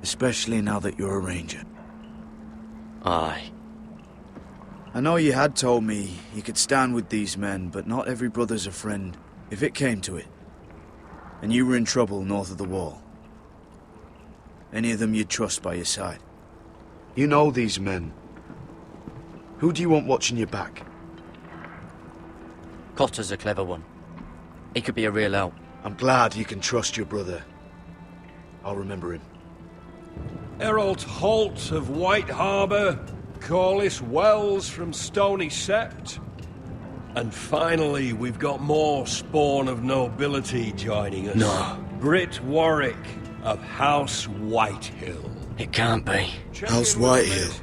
Especially now that you're a ranger. Aye. I know you had told me you could stand with these men, but not every brother's a friend, if it came to it. And you were in trouble north of the wall. Any of them you'd trust by your side. You know these men. Who do you want watching your back? Cotter's a clever one. He could be a real help. I'm glad you can trust your brother. I'll remember him. Errol Holt of White Harbour, Corliss Wells from Stony Sept. And finally, we've got more spawn of nobility joining us. No. Britt Warwick of House Whitehill. It can't be. House Whitehill.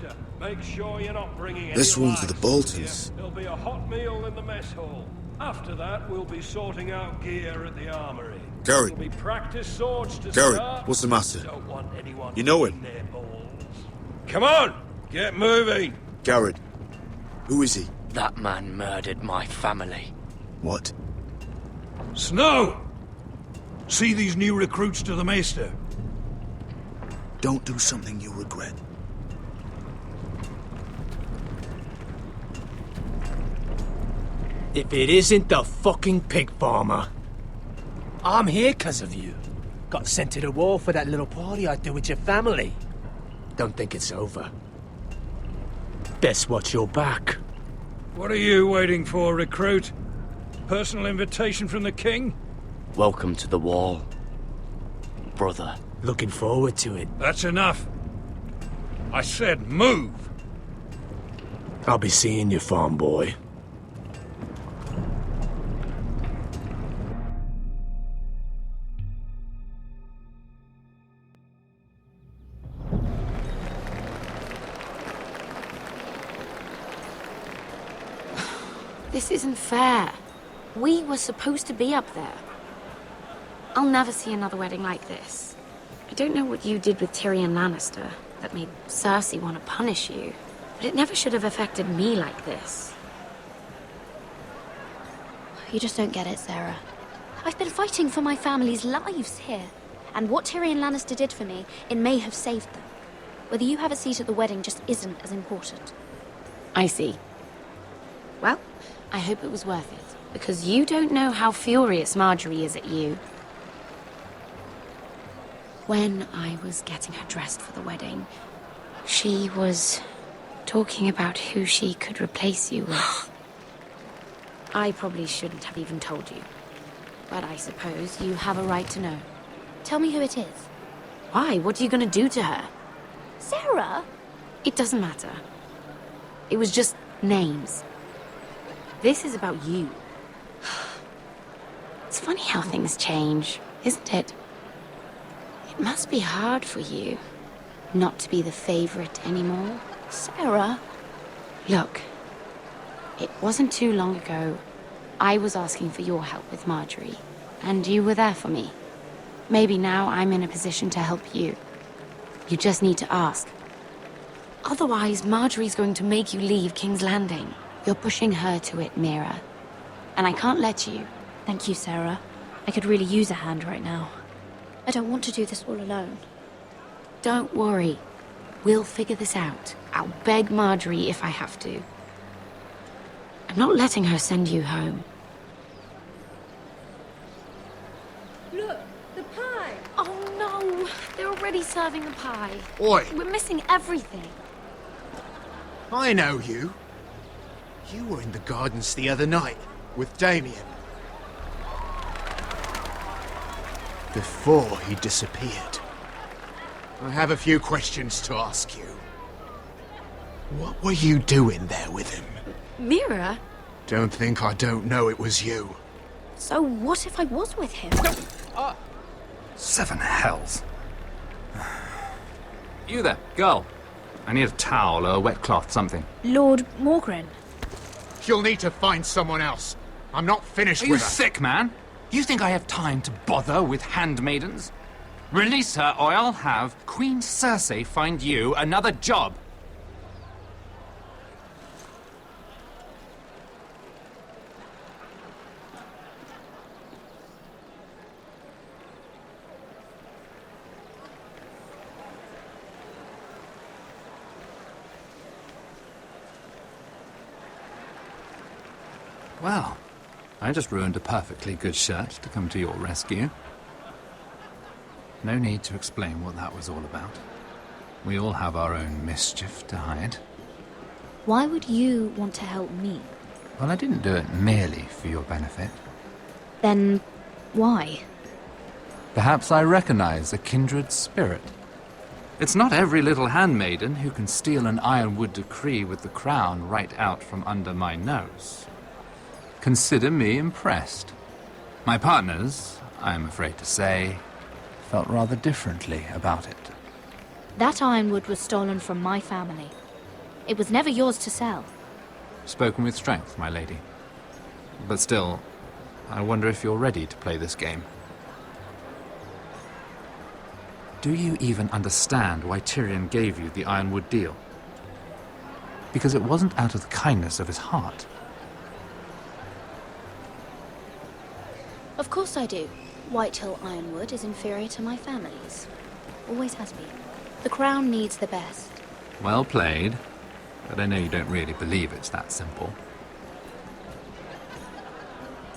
Make sure you're not bringing This any one's for the Boltons. There'll be a hot meal in the mess hall. After that, we'll be sorting out gear at the armory. Garrett. There'll be practice swords to Garrett, start. what's the matter? Don't want anyone You know him? their balls. Come on, get moving. Garrett. Who is he? That man murdered my family. What? Snow! See these new recruits to the Maester? Don't do something you'll regret. If it isn't the fucking pig farmer. I'm here 'cause of you. Got sent to the war for that little party I do with your family. Don't think it's over. Best watch your back. What are you waiting for, recruit? Personal invitation from the king? Welcome to the wall, brother. Looking forward to it. That's enough. I said move. I'll be seeing you, farm boy. This isn't fair. We were supposed to be up there. I'll never see another wedding like this. I don't know what you did with Tyrion Lannister that made Cersei want to punish you, but it never should have affected me like this. You just don't get it, Sarah. I've been fighting for my family's lives here, and what Tyrion Lannister did for me, it may have saved them. Whether you have a seat at the wedding just isn't as important. I see. Well, I hope it was worth it, because you don't know how furious Marjorie is at you. When I was getting her dressed for the wedding, she was talking about who she could replace you with. I probably shouldn't have even told you, but I suppose you have a right to know. Tell me who it is. Why? What are you going to do to her? Sarah? It doesn't matter. It was just names. This is about you. It's funny how things change, isn't it? It must be hard for you not to be the favorite anymore. Sarah? Look, it wasn't too long ago I was asking for your help with Marjorie, and you were there for me. Maybe now I'm in a position to help you. You just need to ask. Otherwise, Marjorie's going to make you leave King's Landing. You're pushing her to it, Mira. And I can't let you. Thank you, Sarah. I could really use a hand right now. I don't want to do this all alone. Don't worry. We'll figure this out. I'll beg Marjorie if I have to. I'm not letting her send you home. Look, the pie! Oh no! They're already serving the pie. Oi! We're missing everything. I know you. You were in the gardens the other night with Damien. Before he disappeared. I have a few questions to ask you. What were you doing there with him? Mira? Don't think I don't know it was you. So what if I was with him? Seven hells. You there, girl. I need a towel or a wet cloth, something. Lord Morgren. You'll need to find someone else. I'm not finished Are with you her. sick, man? You think I have time to bother with handmaidens? Release her, or I'll have Queen Cersei find you another job. Well, I just ruined a perfectly good shirt to come to your rescue. No need to explain what that was all about. We all have our own mischief to hide. Why would you want to help me? Well, I didn't do it merely for your benefit. Then why? Perhaps I recognize a kindred spirit. It's not every little handmaiden who can steal an ironwood decree with the crown right out from under my nose. Consider me impressed. My partners, I'm afraid to say, felt rather differently about it. That ironwood was stolen from my family. It was never yours to sell. Spoken with strength, my lady. But still, I wonder if you're ready to play this game. Do you even understand why Tyrion gave you the ironwood deal? Because it wasn't out of the kindness of his heart. Of course I do. Whitehill Ironwood is inferior to my family's. Always has been. The crown needs the best. Well played, but I know you don't really believe it's that simple.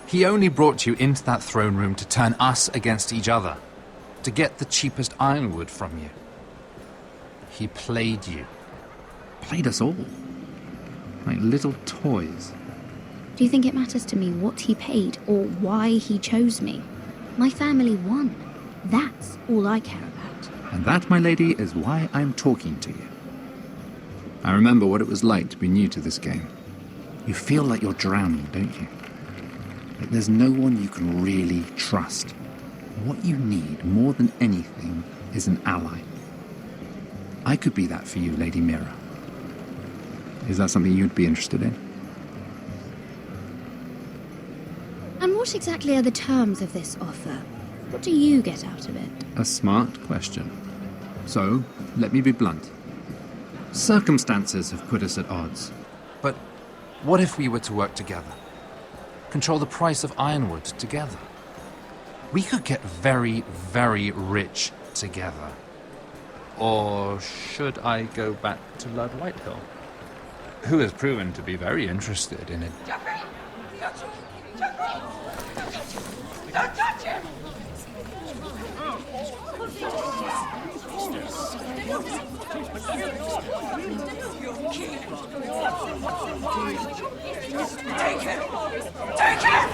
He only brought you into that throne room to turn us against each other, to get the cheapest ironwood from you. He played you. Played us all. Like little toys. Do you think it matters to me what he paid or why he chose me? My family won. That's all I care about. And that, my lady, is why I'm talking to you. I remember what it was like to be new to this game. You feel like you're drowning, don't you? Like there's no one you can really trust. What you need, more than anything, is an ally. I could be that for you, Lady Mira. Is that something you'd be interested in? And what exactly are the terms of this offer? What do you get out of it? A smart question. So, let me be blunt. Circumstances have put us at odds. But what if we were to work together? Control the price of ironwood together? We could get very, very rich together. Or should I go back to Lord Whitehill, who has proven to be very interested in it? Don't touch him! Take him! Take him!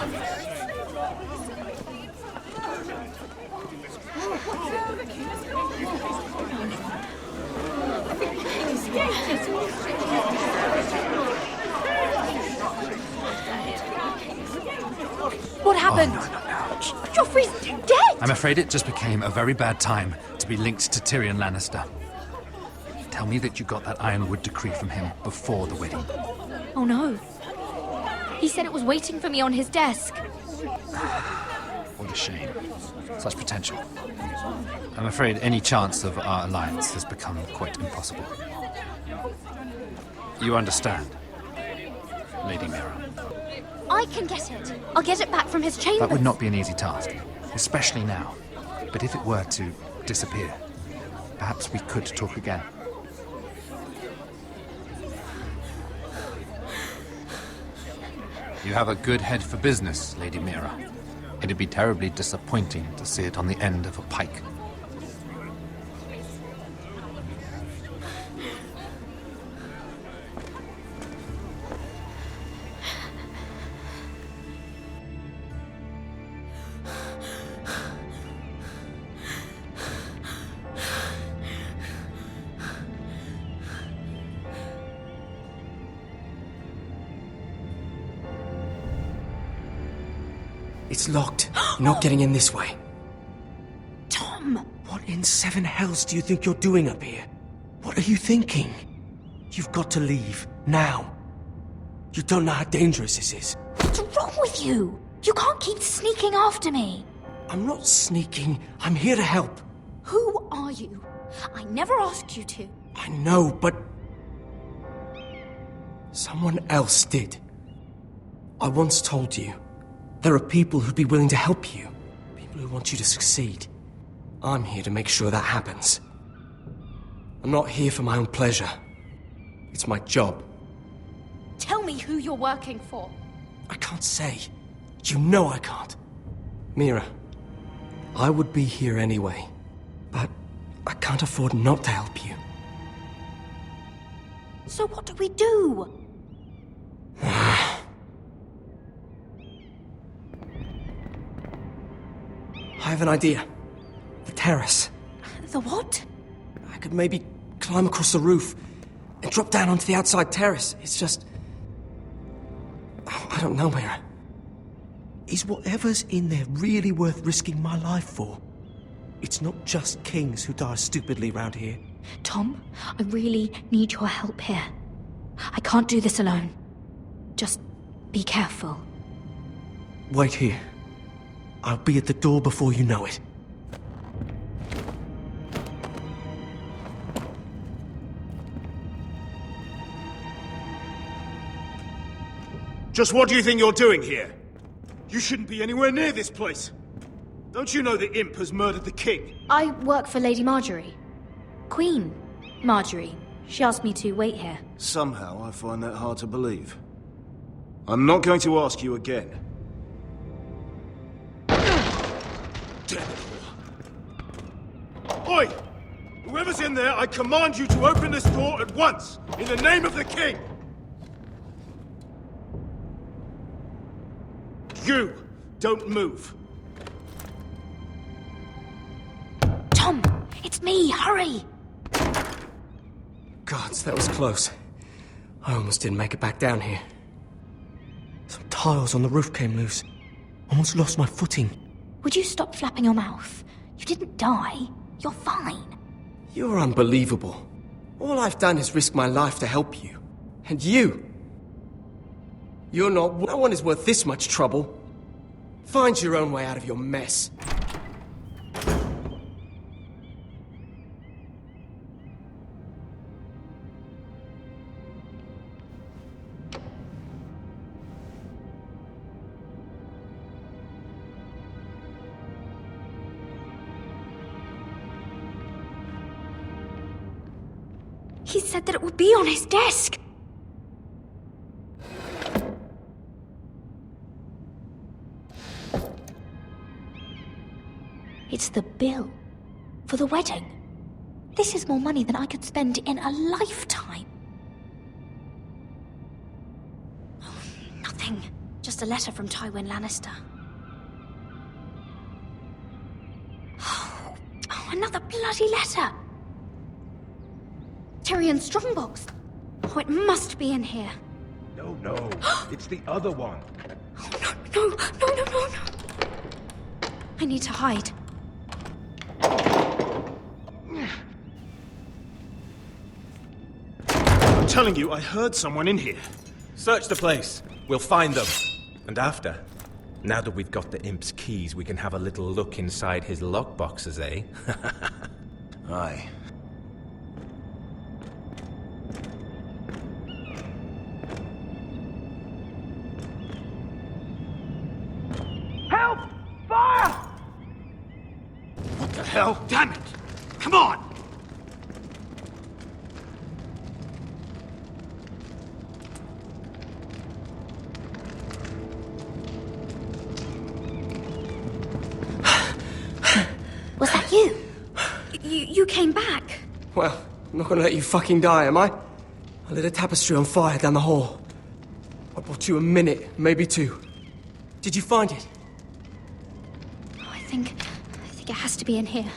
What happened? Joffrey's dead! I'm afraid it just became a very bad time to be linked to Tyrion Lannister. Tell me that you got that ironwood decree from him before the wedding. Oh no. He said it was waiting for me on his desk. What a shame. Such potential. I'm afraid any chance of our alliance has become quite impossible. You understand, Lady Mira. I can get it. I'll get it back from his chambers. That would not be an easy task, especially now. But if it were to disappear, perhaps we could talk again. You have a good head for business, Lady Mira. It'd be terribly disappointing to see it on the end of a pike. It's locked. You're not getting in this way. Tom! What in seven hells do you think you're doing up here? What are you thinking? You've got to leave. Now. You don't know how dangerous this is. What's wrong with you? You can't keep sneaking after me. I'm not sneaking. I'm here to help. Who are you? I never asked you to. I know, but... someone else did. I once told you, there are people who'd be willing to help you. People who want you to succeed. I'm here to make sure that happens. I'm not here for my own pleasure. It's my job. Tell me who you're working for. I can't say. You know I can't. Mira, I would be here anyway, but I can't afford not to help you. So what do we do? I have an idea. The terrace. The what? I could maybe climb across the roof and drop down onto the outside terrace. It's just... I don't know, Mira. Is whatever's in there really worth risking my life for? It's not just kings who die stupidly round here. Tom, I really need your help here. I can't do this alone. Just be careful. Wait here. I'll be at the door before you know it. Just what do you think you're doing here? You shouldn't be anywhere near this place. Don't you know the imp has murdered the king? I work for Lady Marjorie. Queen Marjorie. She asked me to wait here. Somehow I find that hard to believe. I'm not going to ask you again. Oi! Whoever's in there, I command you to open this door at once, in the name of the king! You don't move. Tom, it's me, hurry! Gods, that was close. I almost didn't make it back down here. Some tiles on the roof came loose. Almost lost my footing. Would you stop flapping your mouth? You didn't die. You're fine. You're unbelievable. All I've done is risk my life to help you. And you! You're not... No one is worth this much trouble. Find your own way out of your mess. He said that it would be on his desk. It's the bill for the wedding. This is more money than I could spend in a lifetime. Oh, nothing. Just a letter from Tywin Lannister. Oh, another bloody letter. Tyrion Strongbox. Oh, it must be in here. No. It's the other one. No. I need to hide. I'm telling you, I heard someone in here. Search the place. We'll find them. And after, now that we've got the imp's keys, we can have a little look inside his lockboxes, eh? Aye. Help! Fire! What the hell? Damn it! Come on! Was that you? You came back. Well, I'm not gonna let you fucking die, am I? I lit a tapestry on fire down the hall. I bought you a minute, maybe two. Did you find it? Oh, I think it has to be in here.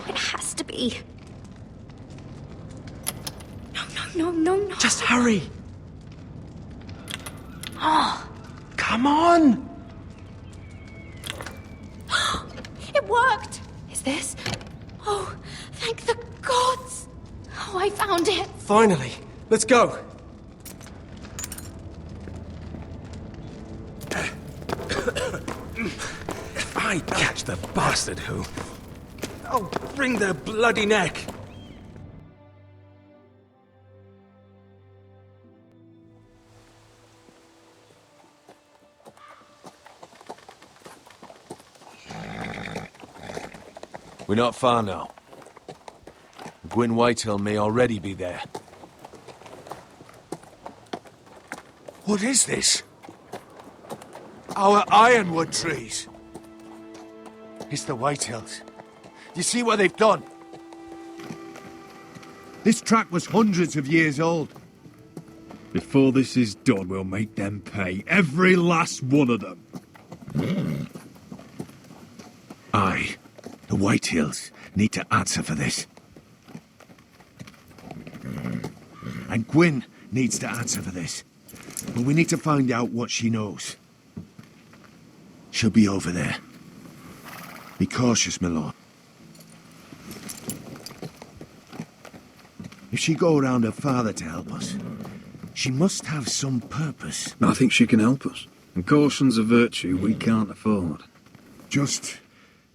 Oh, it has to be. No. Just hurry. Oh. Come on. worked! Is this? Oh, thank the gods! Oh, I found it! Finally! Let's go! If I catch the bastard who... I'll wring their bloody neck! We're not far now. Gwyn Whitehill may already be there. What is this? Our ironwood trees. It's the Whitehills. You see what they've done? This track was hundreds of years old. Before this is done, we'll make them pay. Every last one of them. Aye. The Whitehills need to answer for this. And Gwyn needs to answer for this. But we need to find out what she knows. She'll be over there. Be cautious, my lord. If she go around her father to help us, she must have some purpose. I think she can help us. And caution's a virtue we can't afford. Just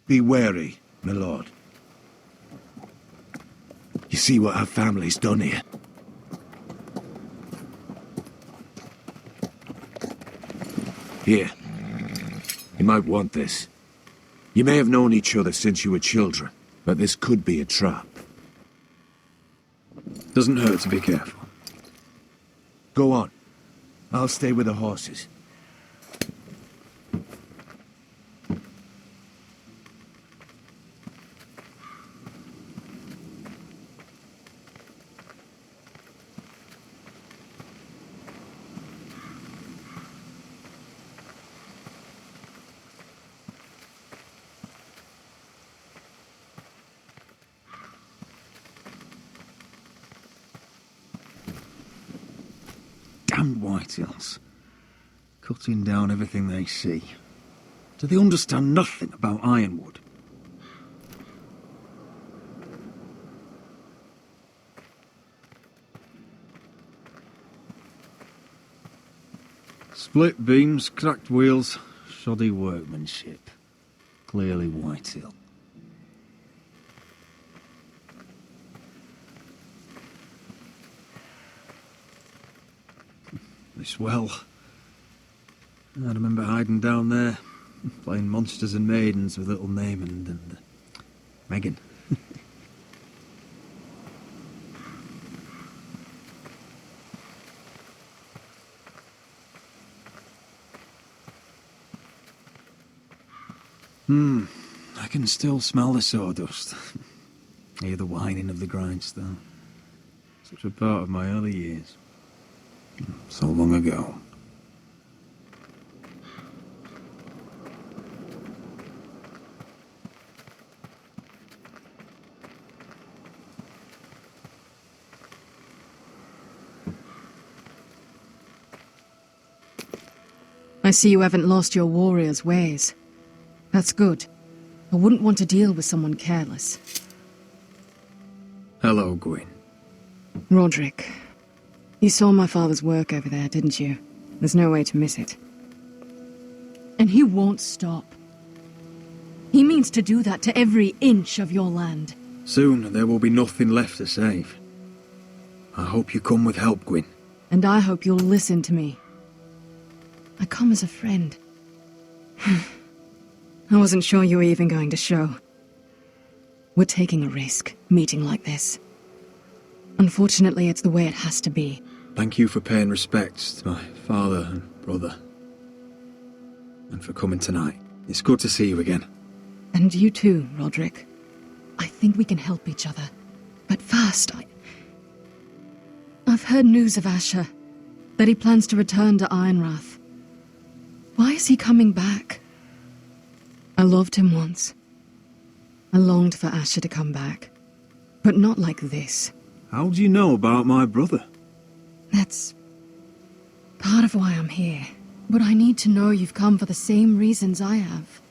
be wary, my lord. You see what our family's done here. Here. You might want this. You may have known each other since you were children, but this could be a trap. Doesn't hurt to be careful. Go on. I'll stay with the horses. Damned Whitehills. Cutting down everything they see. Do they understand nothing about ironwood? Split beams, cracked wheels, shoddy workmanship. Clearly Whitehill. This well. I remember hiding down there, playing monsters and maidens with little Naaman and Megan. I can still smell the sawdust. Hear the whining of the grindstone. Such a part of my early years. So long ago. I see you haven't lost your warrior's ways. That's good. I wouldn't want to deal with someone careless. Hello, Gwyn. Roderick. You saw my father's work over there, didn't you? There's no way to miss it. And he won't stop. He means to do that to every inch of your land. Soon there will be nothing left to save. I hope you come with help, Gwyn. And I hope you'll listen to me. I come as a friend. I wasn't sure you were even going to show. We're taking a risk, meeting like this. Unfortunately, it's the way it has to be. Thank you for paying respects to my father and brother. And for coming tonight. It's good to see you again. And you too, Roderick. I think we can help each other. But first, I've heard news of Asher. That he plans to return to Ironrath. Why is he coming back? I loved him once. I longed for Asher to come back. But not like this. How do you know about my brother? That's part of why I'm here. But I need to know you've come for the same reasons I have.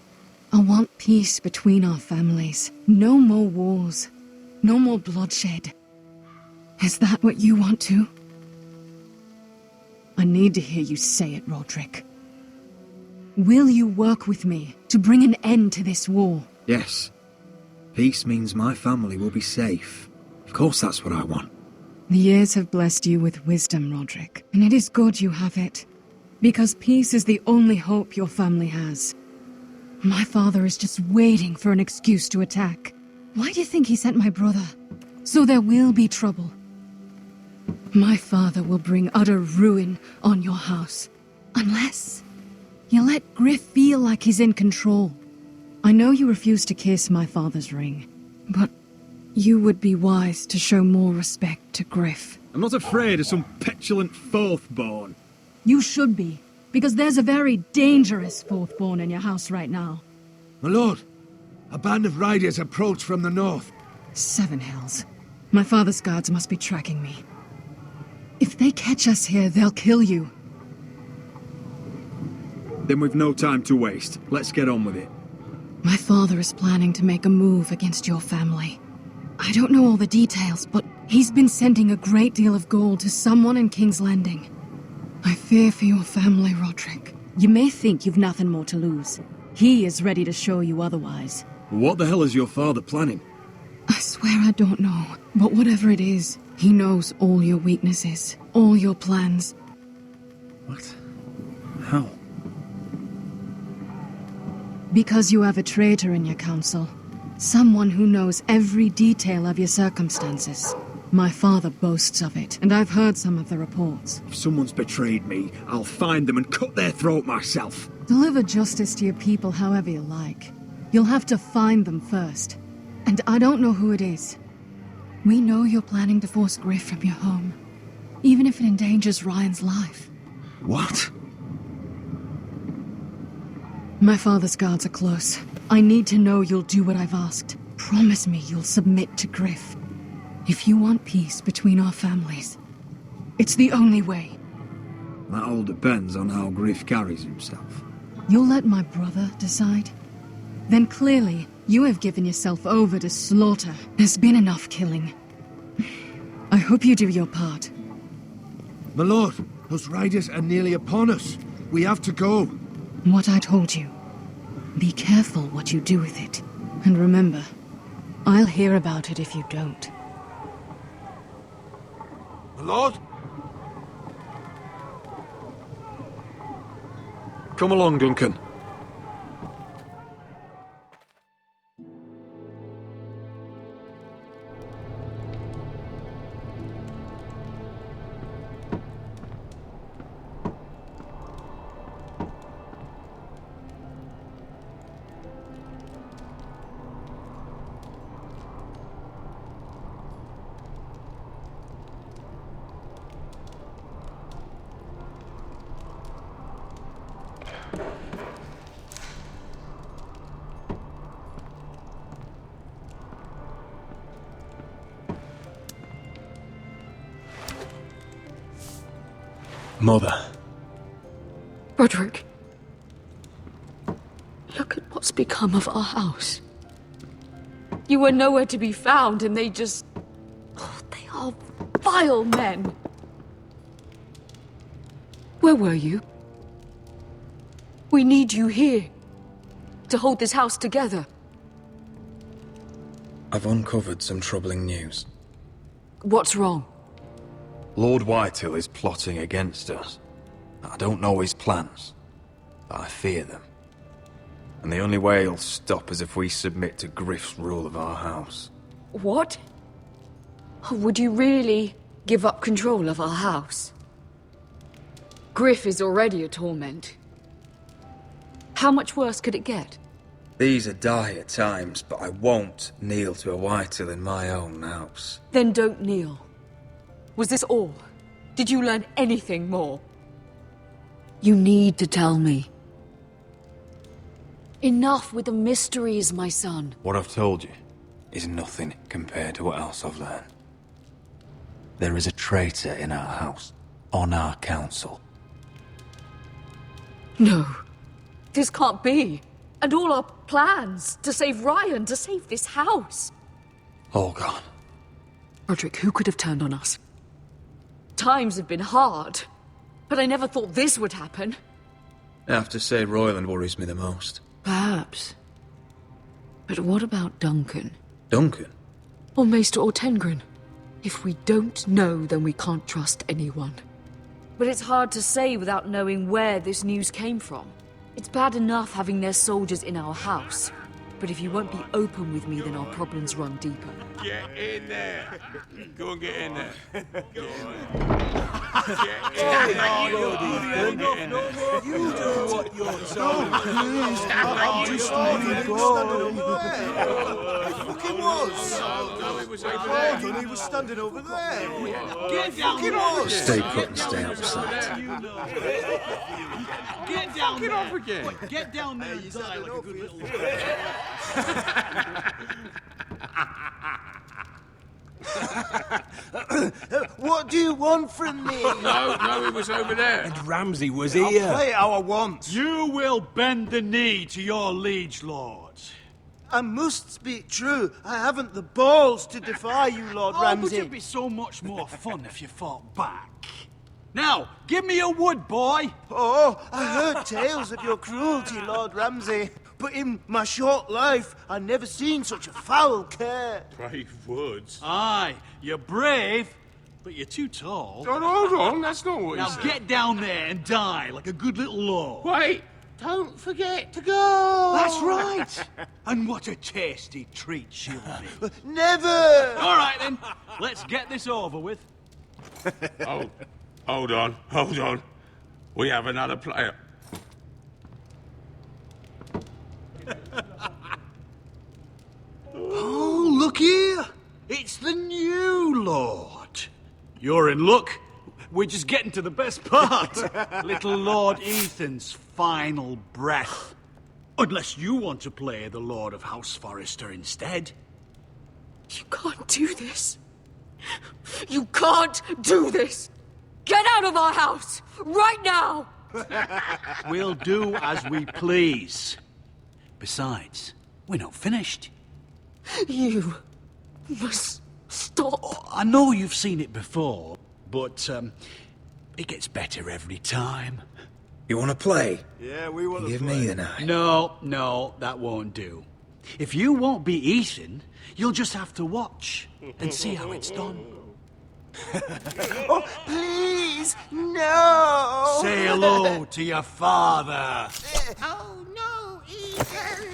I want peace between our families. No more wars. No more bloodshed. Is that what you want too? I need to hear you say it, Roderick. Will you work with me to bring an end to this war? Yes. Peace means my family will be safe. Of course that's what I want. The years have blessed you with wisdom, Roderick, and it is good you have it. Because peace is the only hope your family has. My father is just waiting for an excuse to attack. Why do you think he sent my brother? So there will be trouble. My father will bring utter ruin on your house. Unless you let Griff feel like he's in control. I know you refuse to kiss my father's ring, but you would be wise to show more respect to Griff. I'm not afraid of some petulant fourthborn. You should be, because there's a very dangerous fourthborn in your house right now. My lord, a band of riders approach from the north. 7 hells. My father's guards must be tracking me. If they catch us here, they'll kill you. Then we've no time to waste. Let's get on with it. My father is planning to make a move against your family. I don't know all the details, but he's been sending a great deal of gold to someone in King's Landing. I fear for your family, Roderick. You may think you've nothing more to lose. He is ready to show you otherwise. What the hell is your father planning? I swear I don't know, but whatever it is, he knows all your weaknesses, all your plans. What? How? Because you have a traitor in your council. Someone who knows every detail of your circumstances. My father boasts of it, and I've heard some of the reports. If someone's betrayed me, I'll find them and cut their throat myself. Deliver justice to your people however you like. You'll have to find them first. And I don't know who it is. We know you're planning to force Griff from your home, even if it endangers Ryan's life. What? My father's guards are close. I need to know you'll do what I've asked. Promise me you'll submit to Griff. If you want peace between our families, it's the only way. That all depends on how Griff carries himself. You'll let my brother decide? Then clearly, you have given yourself over to slaughter. There's been enough killing. I hope you do your part. My lord, those riders are nearly upon us. We have to go. What I told you. Be careful what you do with it. And remember, I'll hear about it if you don't. My lord? Come along, Duncan. Mother. Roderick. Look at what's become of our house. You were nowhere to be found, and they just... Oh, they are vile men. Where were you? We need you here. To hold this house together. I've uncovered some troubling news. What's wrong? Lord Whitehill is plotting against us. I don't know his plans, but I fear them. And the only way he'll stop is if we submit to Griff's rule of our house. What? Would you really give up control of our house? Griff is already a torment. How much worse could it get? These are dire times, but I won't kneel to a Whitehill in my own house. Then don't kneel. Was this all? Did you learn anything more? You need to tell me. Enough with the mysteries, my son. What I've told you is nothing compared to what else I've learned. There is a traitor in our house, on our council. No. This can't be. And all our plans to save Ryan, to save this house. All gone. Roderick, who could have turned on us? Times have been hard, but I never thought this would happen. I have to say, Royland worries me the most. Perhaps. But what about Duncan? Duncan? Or Maester or Tengrin? If we don't know, then we can't trust anyone. But it's hard to say without knowing where this news came from. It's bad enough having their soldiers in our house. But if you won't be open with me, then our problems run deeper. Get in there. Go and get in there. Go You do what you're told. Fucking was. He was standing over there. Get down. Stay put and stay outside. Get down there. Off again. Get down there and die like a good little... What do you want from me? No, it was over there. And Ramsay was here. I'll play how I want. You will bend the knee to your liege lord. I must speak true. I haven't the balls to defy you, Lord Ramsay. But it'd be so much more fun if you fought back. Now, give me your wood, boy. Oh, I heard tales of your cruelty, Lord Ramsay. But in my short life, I never seen such a foul care. Brave words. Aye, you're brave, but you're too tall. Hold on, that's not what Now he said. get down there and die like a good little lord. Wait, don't forget to go. That's right. And what a tasty treat she'll be. Never! All right, then. Let's get this over with. Oh, hold on. We have another player. Oh, look here. It's the new lord. You're in luck. We're just getting to the best part. Little Lord Ethan's final breath. Unless you want to play the Lord of House Forrester instead. You can't do this. You can't do this. Get out of our house, right now! We'll do as we please. Besides, we're not finished. You must stop. I know you've seen it before, but it gets better every time. You want to play? Yeah, we want to Give play. me the knife. No, that won't do. If you won't be Ethan, you'll just have to watch and see how it's done. Oh, please, no! Say hello to your father. Oh, no, Ethan!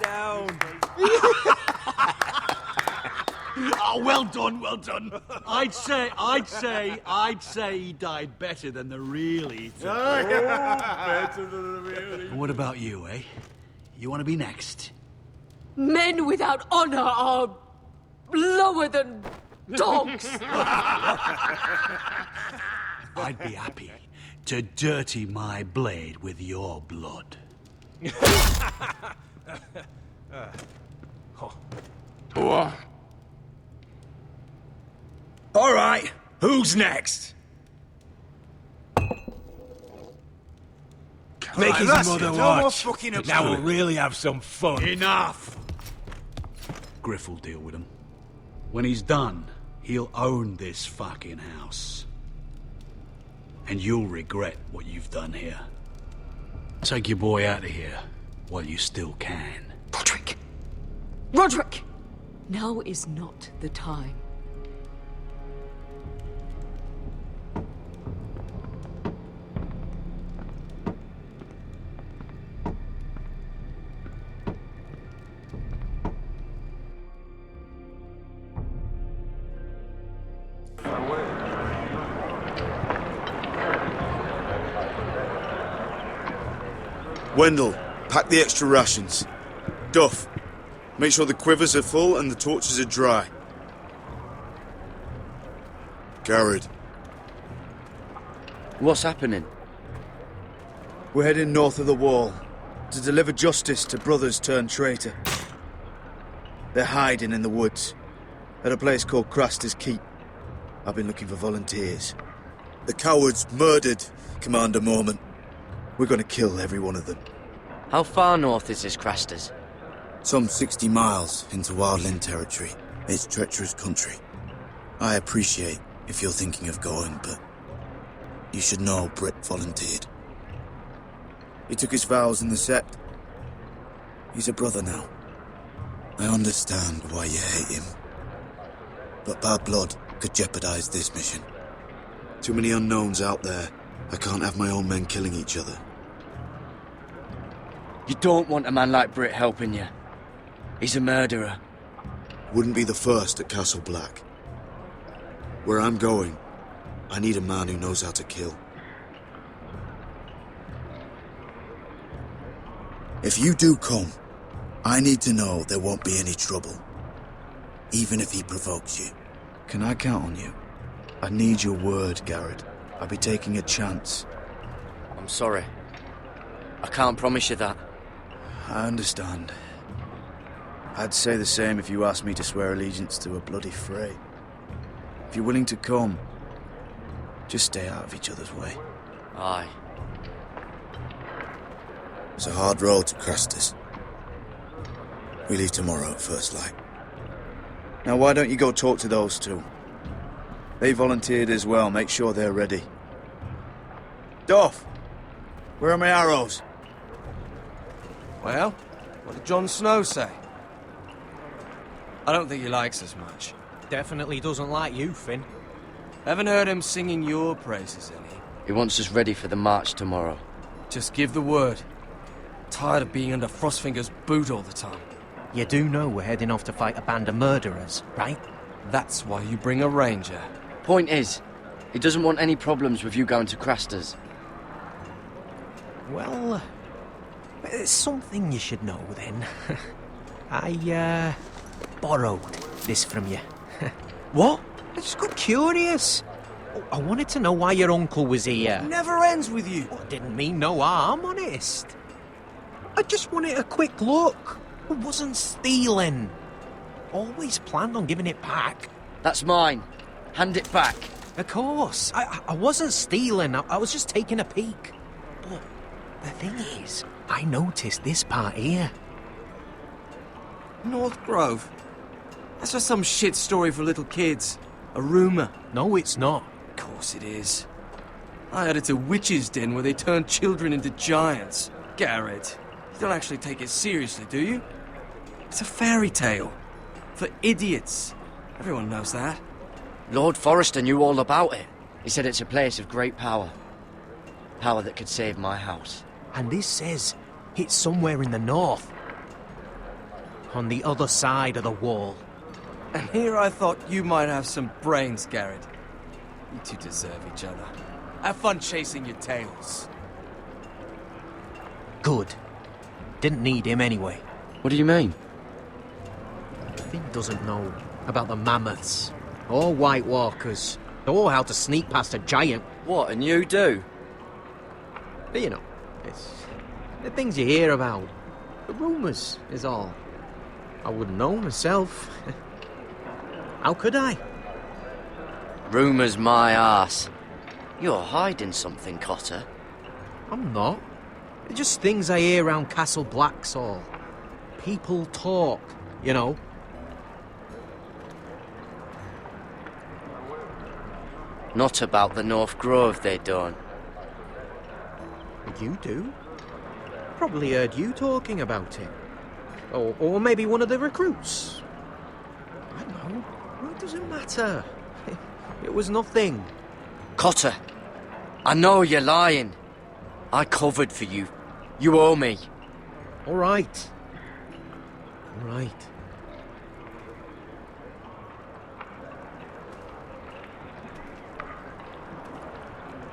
Down. Oh, well done. I'd say he died better than the real Ethan. Better than the real Ethan. What about you, eh? You want to be next? Men without honor are lower than dogs. I'd be happy to dirty my blade with your blood. What? All right, who's next? Make his that's mother it. No more watch. fucking up. Now we'll really have some fun. Enough! Griff will deal with him. When he's done, he'll own this fucking house. And you'll regret what you've done here. Take your boy out of here while you still can. Roderick! Now is not the time. Wendell, pack the extra rations. Duff, make sure the quivers are full and the torches are dry. Garrett. What's happening? We're heading north of the wall to deliver justice to brothers turned traitor. They're hiding in the woods. At a place called Craster's Keep. I've been looking for volunteers. The cowards murdered Commander Mormont. We're gonna kill every one of them. How far north is this Craster's? Some 60 miles into wildland territory. It's treacherous country. I appreciate if you're thinking of going, but you should know Britt volunteered. He took his vows in the sect. He's a brother now. I understand why you hate him. But bad blood could jeopardize this mission. Too many unknowns out there. I can't have my own men killing each other. You don't want a man like Britt helping you. He's a murderer. Wouldn't be the first at Castle Black. Where I'm going, I need a man who knows how to kill. If you do come, I need to know there won't be any trouble. Even if he provokes you. Can I count on you? I need your word, Garrett. I'll be taking a chance. I'm sorry. I can't promise you that. I understand. I'd say the same if you asked me to swear allegiance to a bloody fray. If you're willing to come, just stay out of each other's way. Aye. It's a hard road to Craster's. We leave tomorrow at first light. Now why don't you go talk to those two? They volunteered as well, make sure they're ready. Doff! Where are my arrows? Well, what did Jon Snow say? I don't think he likes us much. Definitely doesn't like you, Finn. Haven't heard him singing your praises any. He wants us ready for the march tomorrow. Just give the word. Tired of being under Frostfinger's boot all the time. You do know we're heading off to fight a band of murderers, right? That's why you bring a ranger. Point is, he doesn't want any problems with you going to Craster's. Well, there's something you should know then. I, borrowed this from you. What? I just got curious. I wanted to know why your uncle was here. Never ends with you. I didn't mean no harm, honest. I just wanted a quick look. I wasn't stealing. Always planned on giving it back. That's mine. Hand it back. Of course. I wasn't stealing. I was just taking a peek. But the thing is, I noticed this part here. North Grove? That's just some shit story for little kids. A rumour. No, it's not. Of course it is. I heard it's a witch's den where they turn children into giants. Garrett, you don't actually take it seriously, do you? It's a fairy tale. For idiots. Everyone knows that. Lord Forrester knew all about it. He said it's a place of great power. Power that could save my house. And this says it's somewhere in the north. On the other side of the wall. And here I thought you might have some brains, Garrett. You two deserve each other. Have fun chasing your tails. Good. Didn't need him anyway. What do you mean? Finn doesn't know about the mammoths, or White Walkers, or how to sneak past a giant. What, and you do? But you know, it's the things you hear about. The rumours is all. I wouldn't know myself. How could I? Rumours my arse. You're hiding something, Cotter. I'm not. They're just things I hear around Castle Black's all. People talk, you know. Not about the North Grove, they don't. You do? Probably heard you talking about it. Or maybe one of the recruits. I don't know. It doesn't matter. It was nothing. Cotter, I know you're lying. I covered for you. You owe me. All right. All right.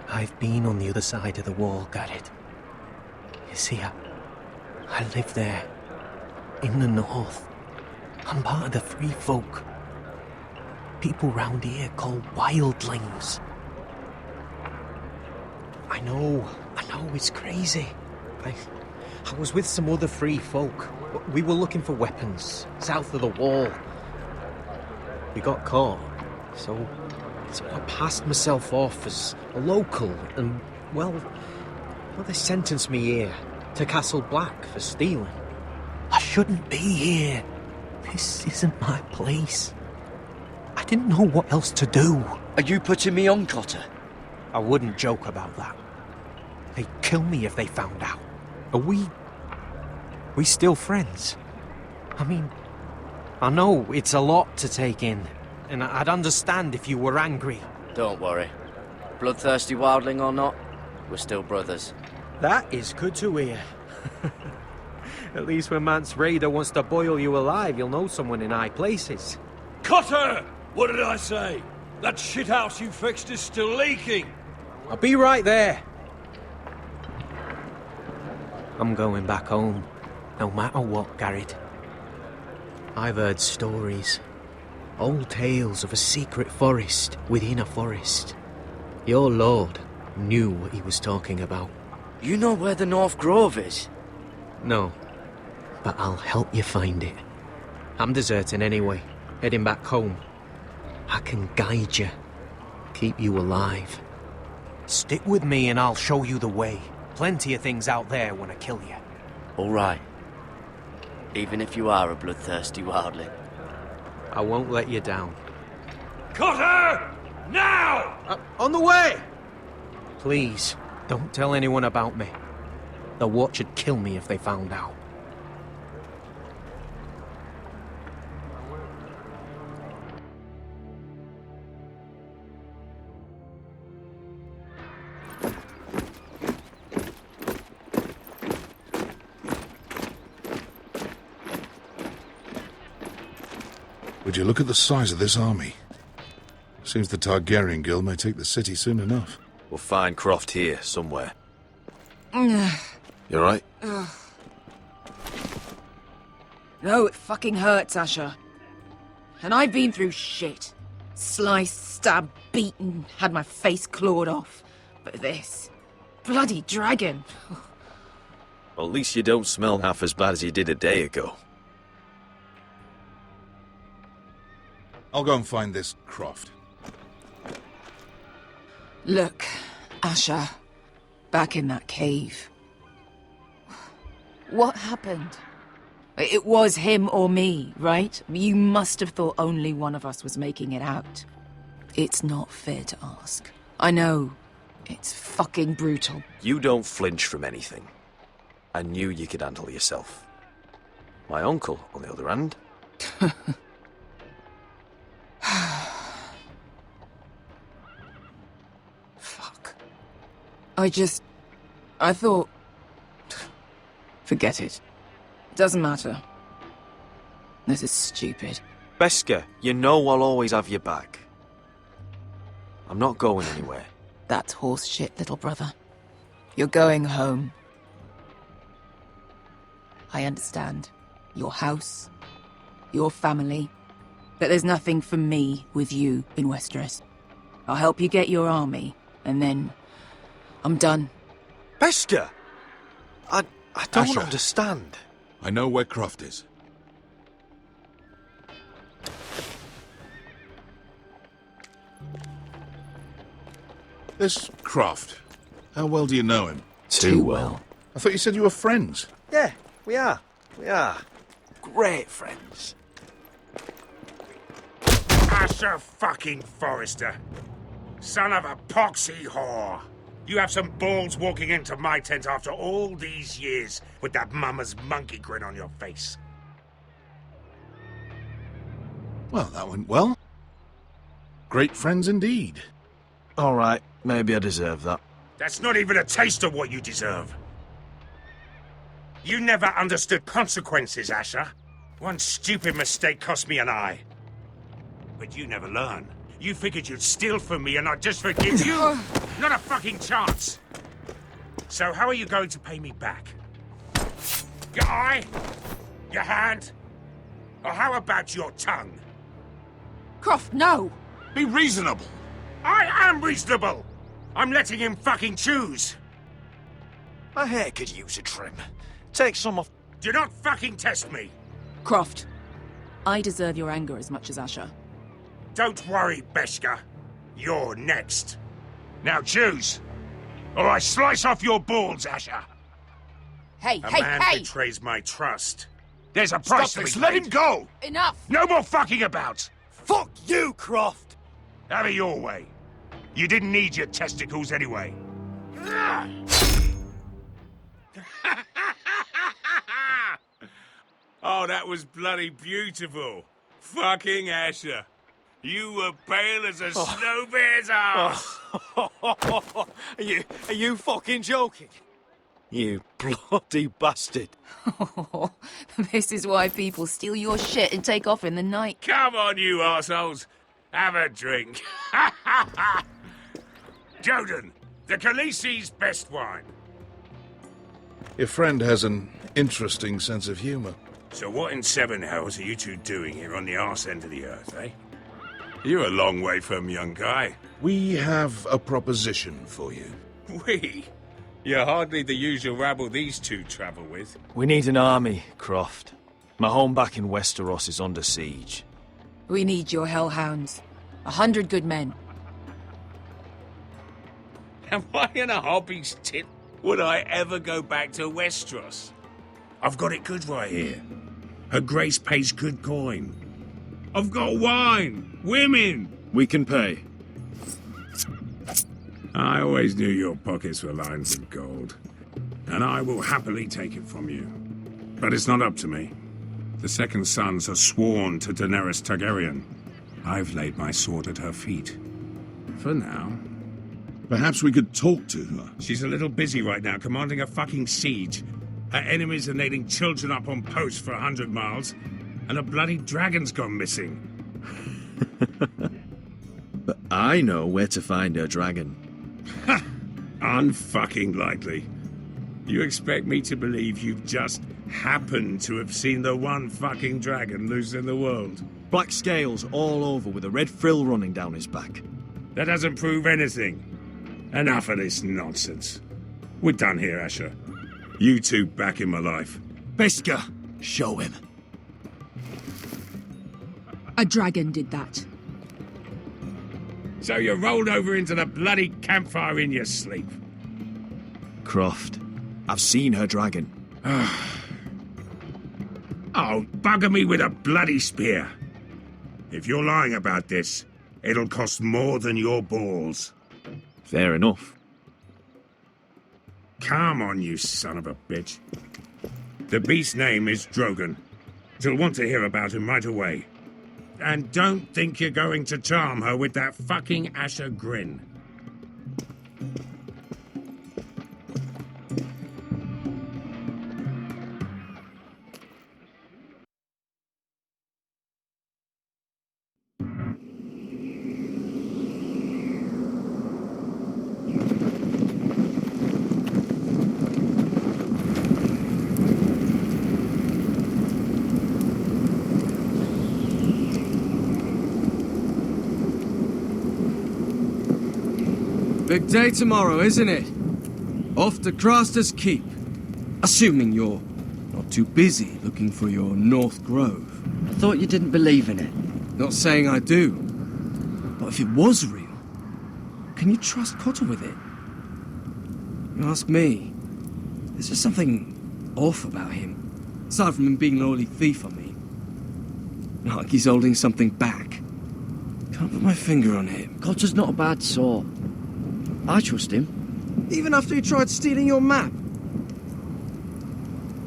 I've been on the other side of the wall, Garrett. You see, I live there. In the north. I'm part of the free folk. People round here call wildlings. I know it's crazy. I was with some other free folk. We were looking for weapons, south of the wall. We got caught, so I passed myself off as a local, and, well, they sentenced me here to Castle Black for stealing. I shouldn't be here. This isn't my place. I didn't know what else to do. Are you putting me on, Cotter? I wouldn't joke about that. They'd kill me if they found out. Are we still friends? I mean, I know it's a lot to take in, and I'd understand if you were angry. Don't worry. Bloodthirsty wildling or not, we're still brothers. That is good to hear. At least when Mance Raider wants to boil you alive, you'll know someone in high places. Cotter! What did I say? That shithouse you fixed is still leaking! I'll be right there. I'm going back home, no matter what, Garrett. I've heard stories. Old tales of a secret forest within a forest. Your lord knew what he was talking about. You know where the North Grove is? No, but I'll help you find it. I'm deserting anyway, heading back home. I can guide you, keep you alive. Stick with me and I'll show you the way. Plenty of things out there when I kill you. All right. Even if you are a bloodthirsty wildling. I won't let you down. Cotter! Now! On the way! Please, don't tell anyone about me. The Watch would kill me if they found out. Would you look at the size of this army? Seems the Targaryen Guild may take the city soon enough. We'll find Croft here, somewhere. You alright? No, it fucking hurts, Asher. And I've been through shit. Sliced, stabbed, beaten, had my face clawed off. But this... bloody dragon. Well, at least you don't smell half as bad as you did a day ago. I'll go and find this Croft. Look, Asher. Back in that cave. What happened? It was him or me, right? You must have thought only one of us was making it out. It's not fair to ask. I know. It's fucking brutal. You don't flinch from anything. I knew you could handle yourself. My uncle, on the other hand... Fuck. I thought... Forget it. Doesn't matter. This is stupid. Beskha, you know I'll always have your back. I'm not going anywhere. That's horse shit, little brother. You're going home. I understand. Your house, your family. But there's nothing for me with you in Westeros. I'll help you get your army, and then... I'm done. Beskha! I don't Asher. understand. I know where Croft is. This Croft, how well do you know him? Too well. I thought you said you were friends. Yeah, we are. We are. Great friends. Asher fucking Forrester. Son of a poxy whore. You have some balls walking into my tent after all these years with that mama's monkey grin on your face. Well, that went well. Great friends indeed. All right, maybe I deserve that. That's not even a taste of what you deserve. You never understood consequences, Asher. One stupid mistake cost me an eye. But you never learn. You figured you'd steal from me and I'd just forgive you? Not a fucking chance! So how are you going to pay me back? Your eye? Your hand? Or how about your tongue? Croft, no! Be reasonable! I am reasonable! I'm letting him fucking choose! My hair could use a trim. Take some off. Do not fucking test me! Croft, I deserve your anger as much as Asher. Don't worry, Beshka. You're next. Now choose, or I slice off your balls, Asher. Hey, A hey, man hey! betrays my trust. There's a price to be this, paid. let him go! Enough! No more fucking about! Fuck you, Croft! Have it your way. You didn't need your testicles anyway. Oh, that was bloody beautiful. Fucking Asher. You were pale as a snow bear's ass. Are you fucking joking? You bloody bastard. This is why people steal your shit and take off in the night. Come on, you assholes. Have a drink. Joden, the Khaleesi's best wine. Your friend has an interesting sense of humor. So what in seven hells are you two doing here on the arse end of the earth, eh? You're a long way from, young guy. We have a proposition for you. We? You're hardly the usual rabble these two travel with. We need an army, Croft. My home back in Westeros is under siege. We need your hellhounds. 100 good men. Am I in a hobby's tit? Would I ever go back to Westeros? I've got it good right here. Her Grace pays good coin. I've got wine, women. We can pay. I always knew your pockets were lined with gold, and I will happily take it from you. But it's not up to me. The second sons are sworn to Daenerys Targaryen. I've laid my sword at her feet. For now. Perhaps we could talk to her. She's a little busy right now, commanding a fucking siege. Her enemies are nailing children up on posts for 100 miles, and a bloody dragon's gone missing. But I know where to find her dragon. Ha! Unfucking likely. You expect me to believe you've just happened to have seen the one fucking dragon loose in the world? Black scales all over with a red frill running down his back. That doesn't prove anything. Enough of this nonsense. We're done here, Asher. You two back in my life. Beshka, show him. A dragon did that. So you rolled over into the bloody campfire in your sleep. Croft, I've seen her dragon. Oh, bugger me with a bloody spear. If you're lying about this, it'll cost more than your balls. Fair enough. Come on, you son of a bitch. The beast's name is Drogon. She'll want to hear about him right away. And don't think you're going to charm her with that fucking Asher grin. Big day tomorrow, isn't it? Off to Craster's Keep. Assuming you're not too busy looking for your North Grove. I thought you didn't believe in it. Not saying I do. But if it was real, can you trust Cotter with it? You ask me, there's just something off about him. Aside from him being an early thief, I mean. Not like he's holding something back. Can't put my finger on him. Cotter's not a bad sort. I trust him. Even after he tried stealing your map?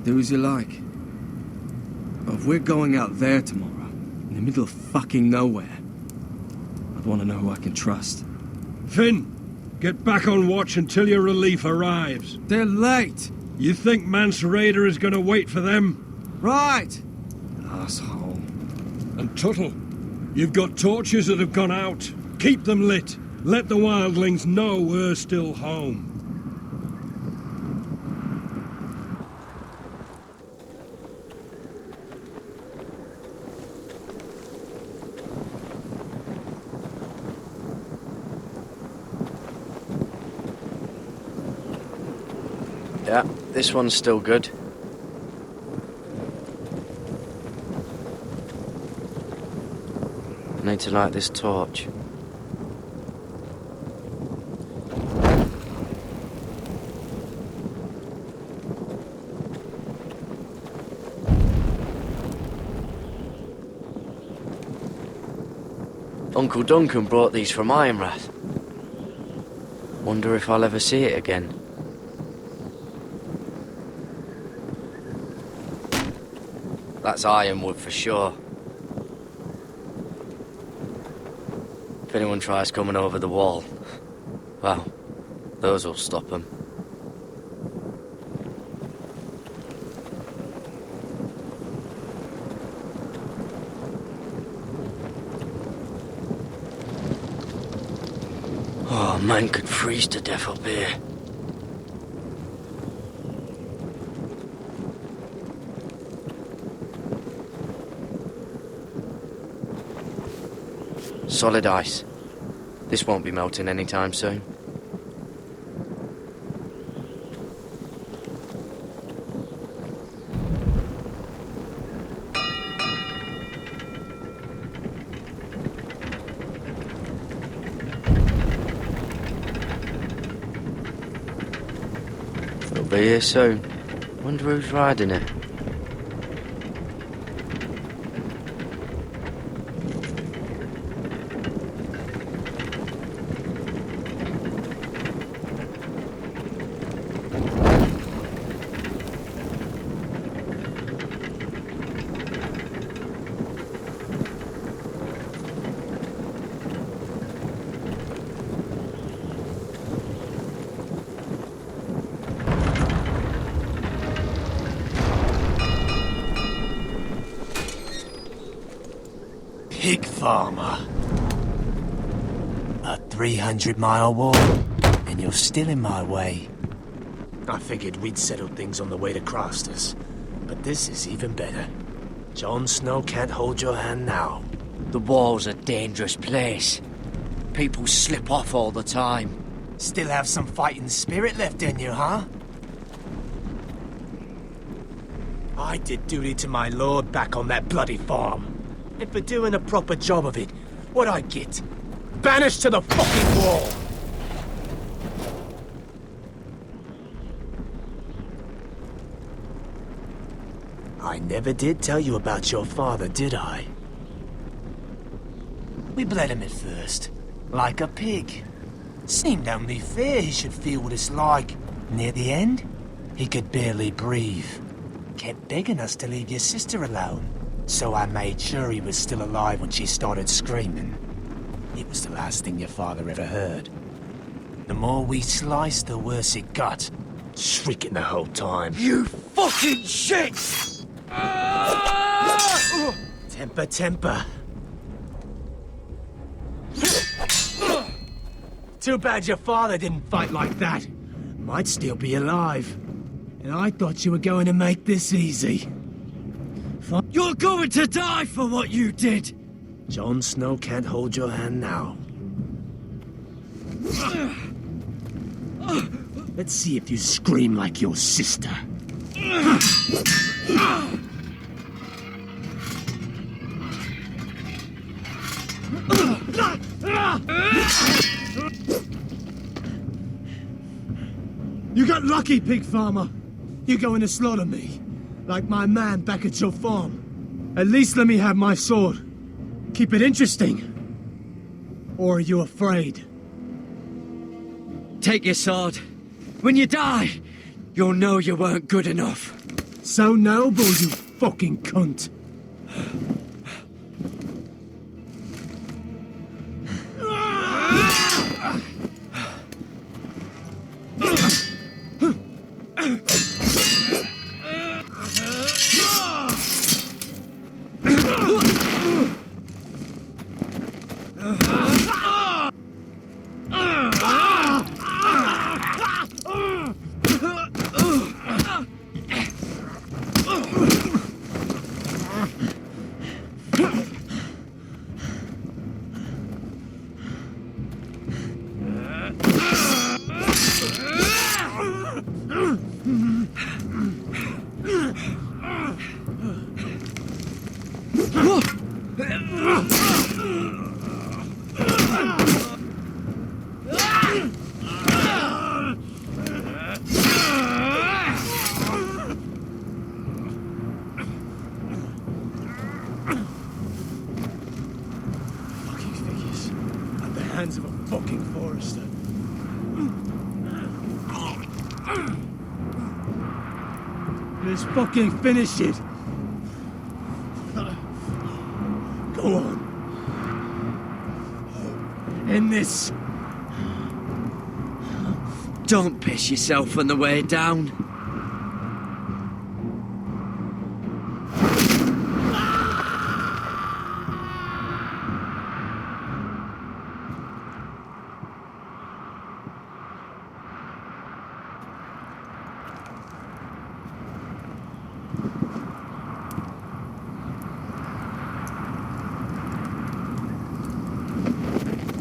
Do as you like. But if we're going out there tomorrow, in the middle of fucking nowhere, I'd want to know who I can trust. Finn, get back on watch until your relief arrives. They're late. You think Mance Raider is going to wait for them? Right. Asshole. And Tuttle, you've got torches that have gone out. Keep them lit. Let the wildlings know we're still home. Yeah, this one's still good. need to light this torch. Uncle Duncan brought these from Ironrath. Wonder if I'll ever see it again. That's ironwood for sure. If anyone tries coming over the wall, well, those will stop them. Oh, man could freeze to death up here. Solid ice. This won't be melting anytime soon. It'll be here soon. Wonder who's riding it. Pig farmer. A 300-mile walk, and you're still in my way. I figured we'd settled things on the way to Crosters, but this is even better. Jon Snow can't hold your hand now. The wall's a dangerous place. People slip off all the time. Still have some fighting spirit left in you, huh? I did duty to my lord back on that bloody farm. And for doing a proper job of it, what'd I get? Banished to the fucking wall! I never did tell you about your father, did I? We bled him at first, like a pig. Seemed only fair he should feel what it's like. Near the end, he could barely breathe. Kept begging us to leave your sister alone. So I made sure he was still alive when she started screaming. It was the last thing your father ever heard. The more we sliced, the worse it got. Shrieking the whole time. You fucking shit! Temper, temper. Too bad your father didn't fight like that. Might still be alive. And I thought you were going to make this easy. You're going to die for what you did! Jon Snow can't hold your hand now. Let's see if you scream like your sister. You got lucky, pig farmer. You're going to slaughter me. Like my man back at your farm. At least let me have my sword. Keep it interesting. Or are you afraid? Take your sword. When you die, you'll know you weren't good enough. So noble, you fucking cunt. Let's fucking finish it. Go on. End this. Don't piss yourself on the way down.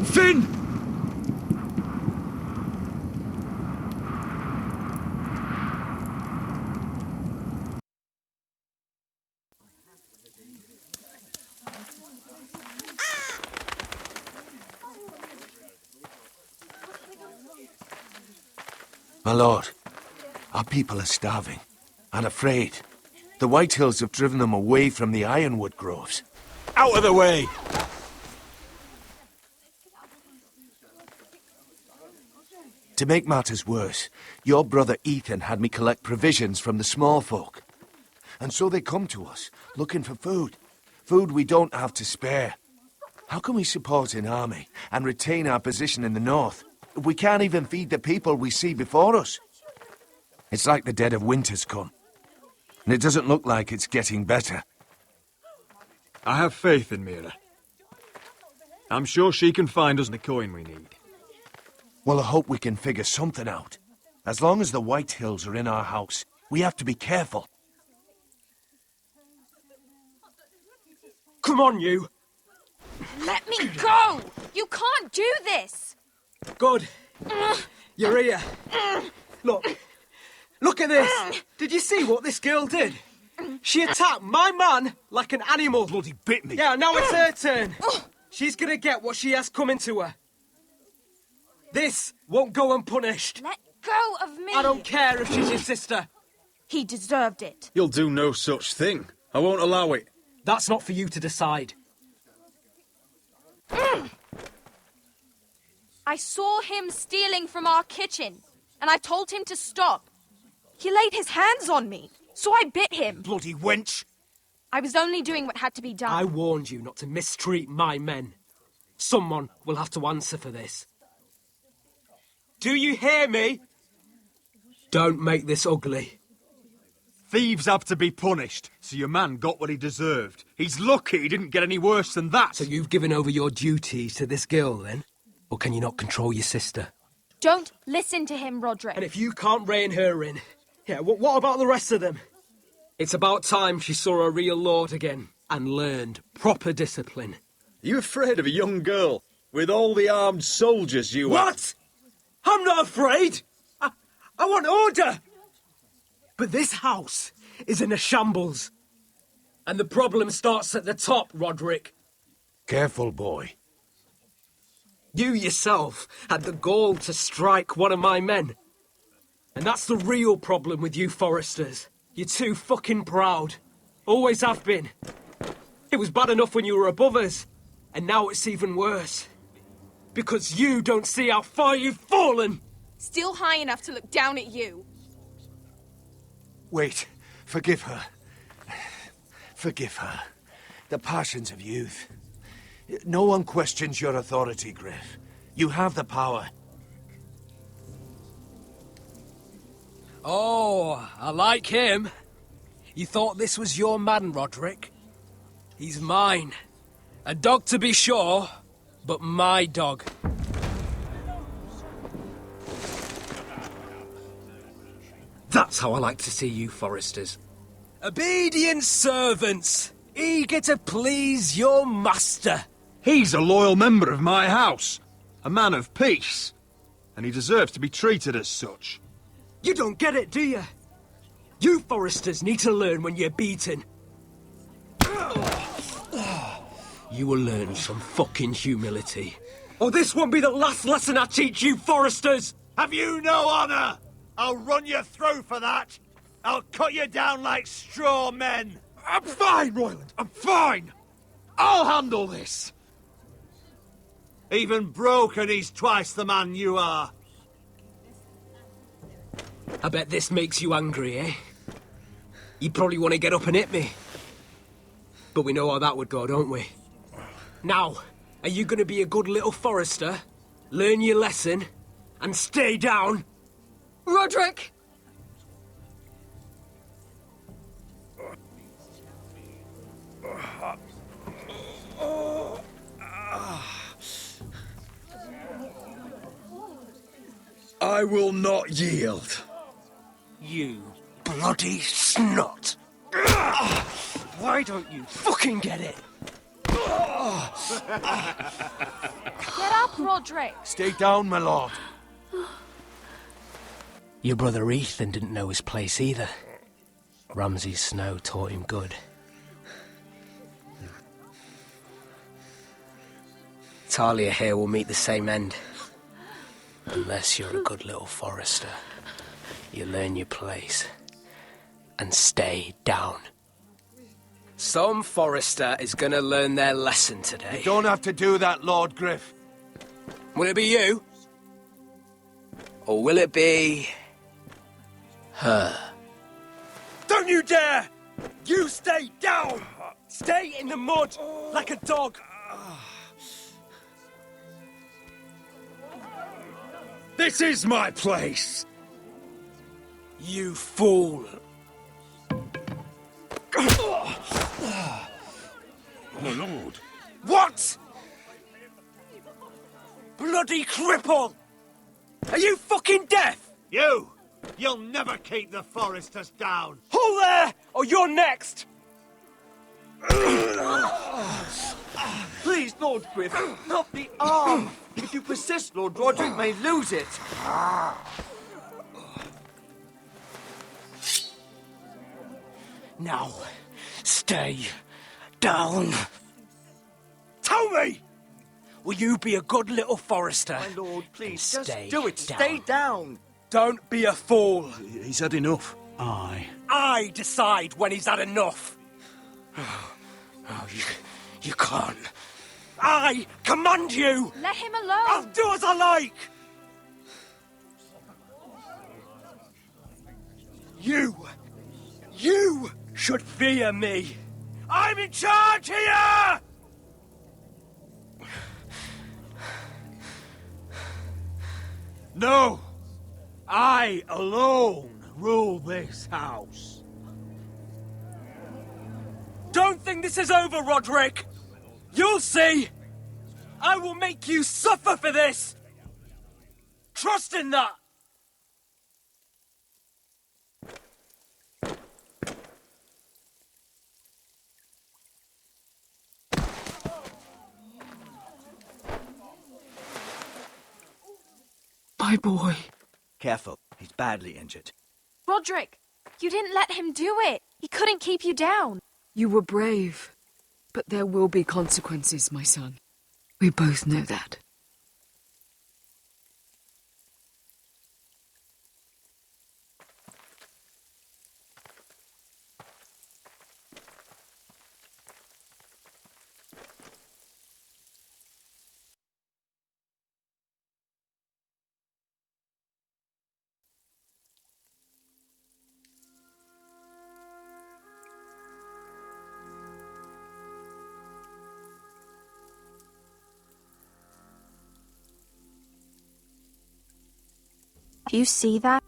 Finn! My lord, our people are starving and afraid. The White Hills have driven them away from the ironwood groves. Out of the way! To make matters worse, your brother Ethan had me collect provisions from the small folk. And so they come to us, looking for food. Food we don't have to spare. How can we support an army and retain our position in the north if we can't even feed the people we see before us? It's like the dead of winter's come. And it doesn't look like it's getting better. I have faith in Mira. I'm sure she can find us the coin we need. Well, I hope we can figure something out. As long as the White Hills are in our house, we have to be careful. Come on, you! Let me go! You can't do this! Good. You're here. Look at this! Did you see what this girl did? She attacked my man like an animal. Bloody bit me. Yeah, now it's her turn. She's gonna get what she has coming to her. This won't go unpunished. Let go of me! I don't care if she's your sister. He deserved it. You'll do no such thing. I won't allow it. That's not for you to decide. I saw him stealing from our kitchen, and I told him to stop. He laid his hands on me, so I bit him. Bloody wench! I was only doing what had to be done. I warned you not to mistreat my men. Someone will have to answer for this. Do you hear me? Don't make this ugly. Thieves have to be punished, so your man got what he deserved. He's lucky he didn't get any worse than that. So you've given over your duties to this girl, then? Or can you not control your sister? Don't listen to him, Roderick. And if you can't rein her in, yeah, what about the rest of them? It's about time she saw a real lord again and learned proper discipline. Are you afraid of a young girl with all the armed soldiers you have? What? I'm not afraid! I want order! But this house is in a shambles. And the problem starts at the top, Roderick. Careful, boy. You yourself had the gall to strike one of my men. And that's the real problem with you Foresters. You're too fucking proud. Always have been. It was bad enough when you were above us. And now it's even worse. Because you don't see how far you've fallen! Still high enough to look down at you. Wait, forgive her. Forgive her. The passions of youth. No one questions your authority, Griff. You have the power. Oh, I like him. You thought this was your man, Roderick? He's mine. A dog to be sure, but my dog. That's how I like to see you, Foresters. Obedient servants, eager to please your master. He's a loyal member of my house, a man of peace, and he deserves to be treated as such. You don't get it, do you? You Foresters need to learn when you're beaten. You will learn some fucking humility. Or this won't be the last lesson I teach you, Foresters! Have you no honor? I'll run you through for that. I'll cut you down like straw men. I'm fine, Royland, I'm fine. I'll handle this. Even broken, he's twice the man you are. I bet this makes you angry, eh? You'd probably want to get up and hit me. But we know how that would go, don't we? Now, are you going to be a good little forester, learn your lesson, and stay down? Roderick! I will not yield. You bloody snot! Why don't you fucking get it? Get up, Roderick! Stay down, my lord. Your brother Ethan didn't know his place either. Ramsay's snow taught him good. Talia here will meet the same end. Unless you're a good little forester. You learn your place. And stay down. Some forester is gonna learn their lesson today. You don't have to do that, Lord Griff. Will it be you? Or will it be... her? Don't you dare! You stay down! Stay in the mud, like a dog! This is my place! You fool! My lord. What?! Bloody cripple! Are you fucking deaf? You'll never keep the foresters down! Hold there, or you're next! Please, Lord Griff, not the arm. If you persist, Lord Roderick may lose it. Now, stay down. Tell me! Will you be a good little forester? My lord, please, just stay do it. down. Stay down. Don't be a fool. He's had enough. I decide when he's had enough. Oh, you can't. I command you! Let him alone! I'll do as I like! You should fear me! I'm in charge here! No! I alone rule this house. Don't think this is over, Roderick! You'll see! I will make you suffer for this! Trust in that! My boy. Careful, he's badly injured. Roderick, you didn't let him do it. He couldn't keep you down. You were brave. But there will be consequences, my son. We both know that. Do you see that?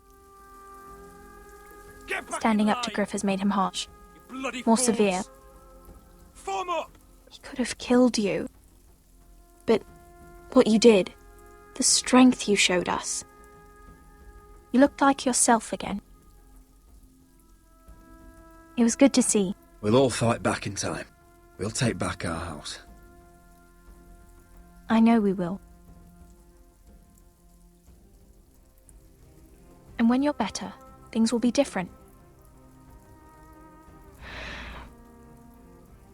Standing up to Griff has made him harsh. More severe. Form up! He could have killed you. But what you did, the strength you showed us. You looked like yourself again. It was good to see. We'll all fight back in time. We'll take back our house. I know we will. And when you're better, things will be different.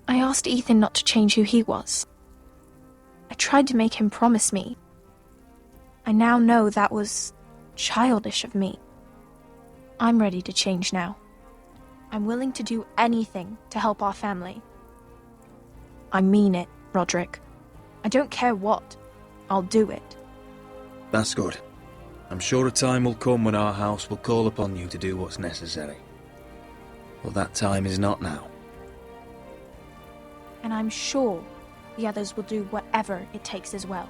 I asked Ethan not to change who he was. I tried to make him promise me. I now know that was childish of me. I'm ready to change now. I'm willing to do anything to help our family. I mean it, Roderick. I don't care what. I'll do it. That's good. I'm sure a time will come when our house will call upon you to do what's necessary. Well, that time is not now. And I'm sure the others will do whatever it takes as well.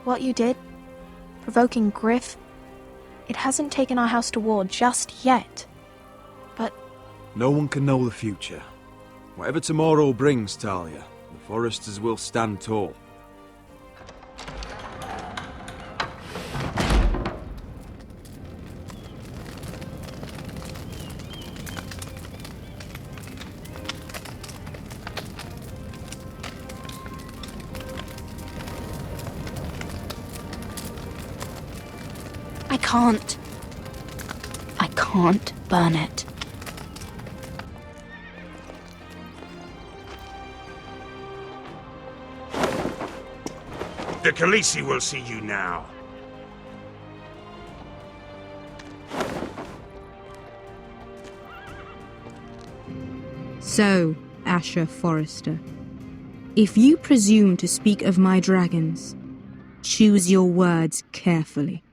What you did, provoking Griff, it hasn't taken our house to war just yet. But no one can know the future. Whatever tomorrow brings, Talia, the Foresters will stand tall. I can't burn it. The Khaleesi will see you now. So, Asher Forrester, if you presume to speak of my dragons, choose your words carefully.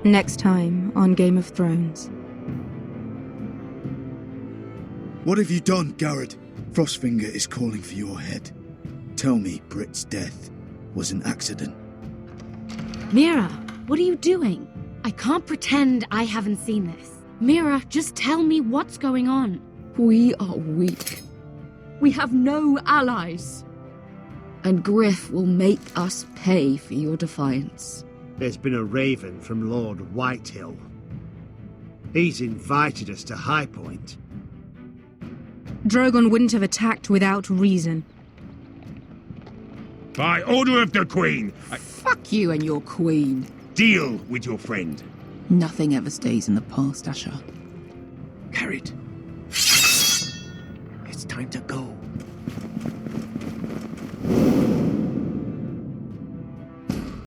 Next time on Game of Thrones. What have you done, Garrett? Frostfinger is calling for your head. Tell me Britt's death was an accident. Mira, what are you doing? I can't pretend I haven't seen this. Mira, just tell me what's going on. We are weak. We have no allies. And Griff will make us pay for your defiance. There's been a raven from Lord Whitehill. He's invited us to High Point. Drogon wouldn't have attacked without reason. By order of the Queen, Fuck you and your queen. deal with your friend. Nothing ever stays in the past, Asher. Garrett. It's time to go.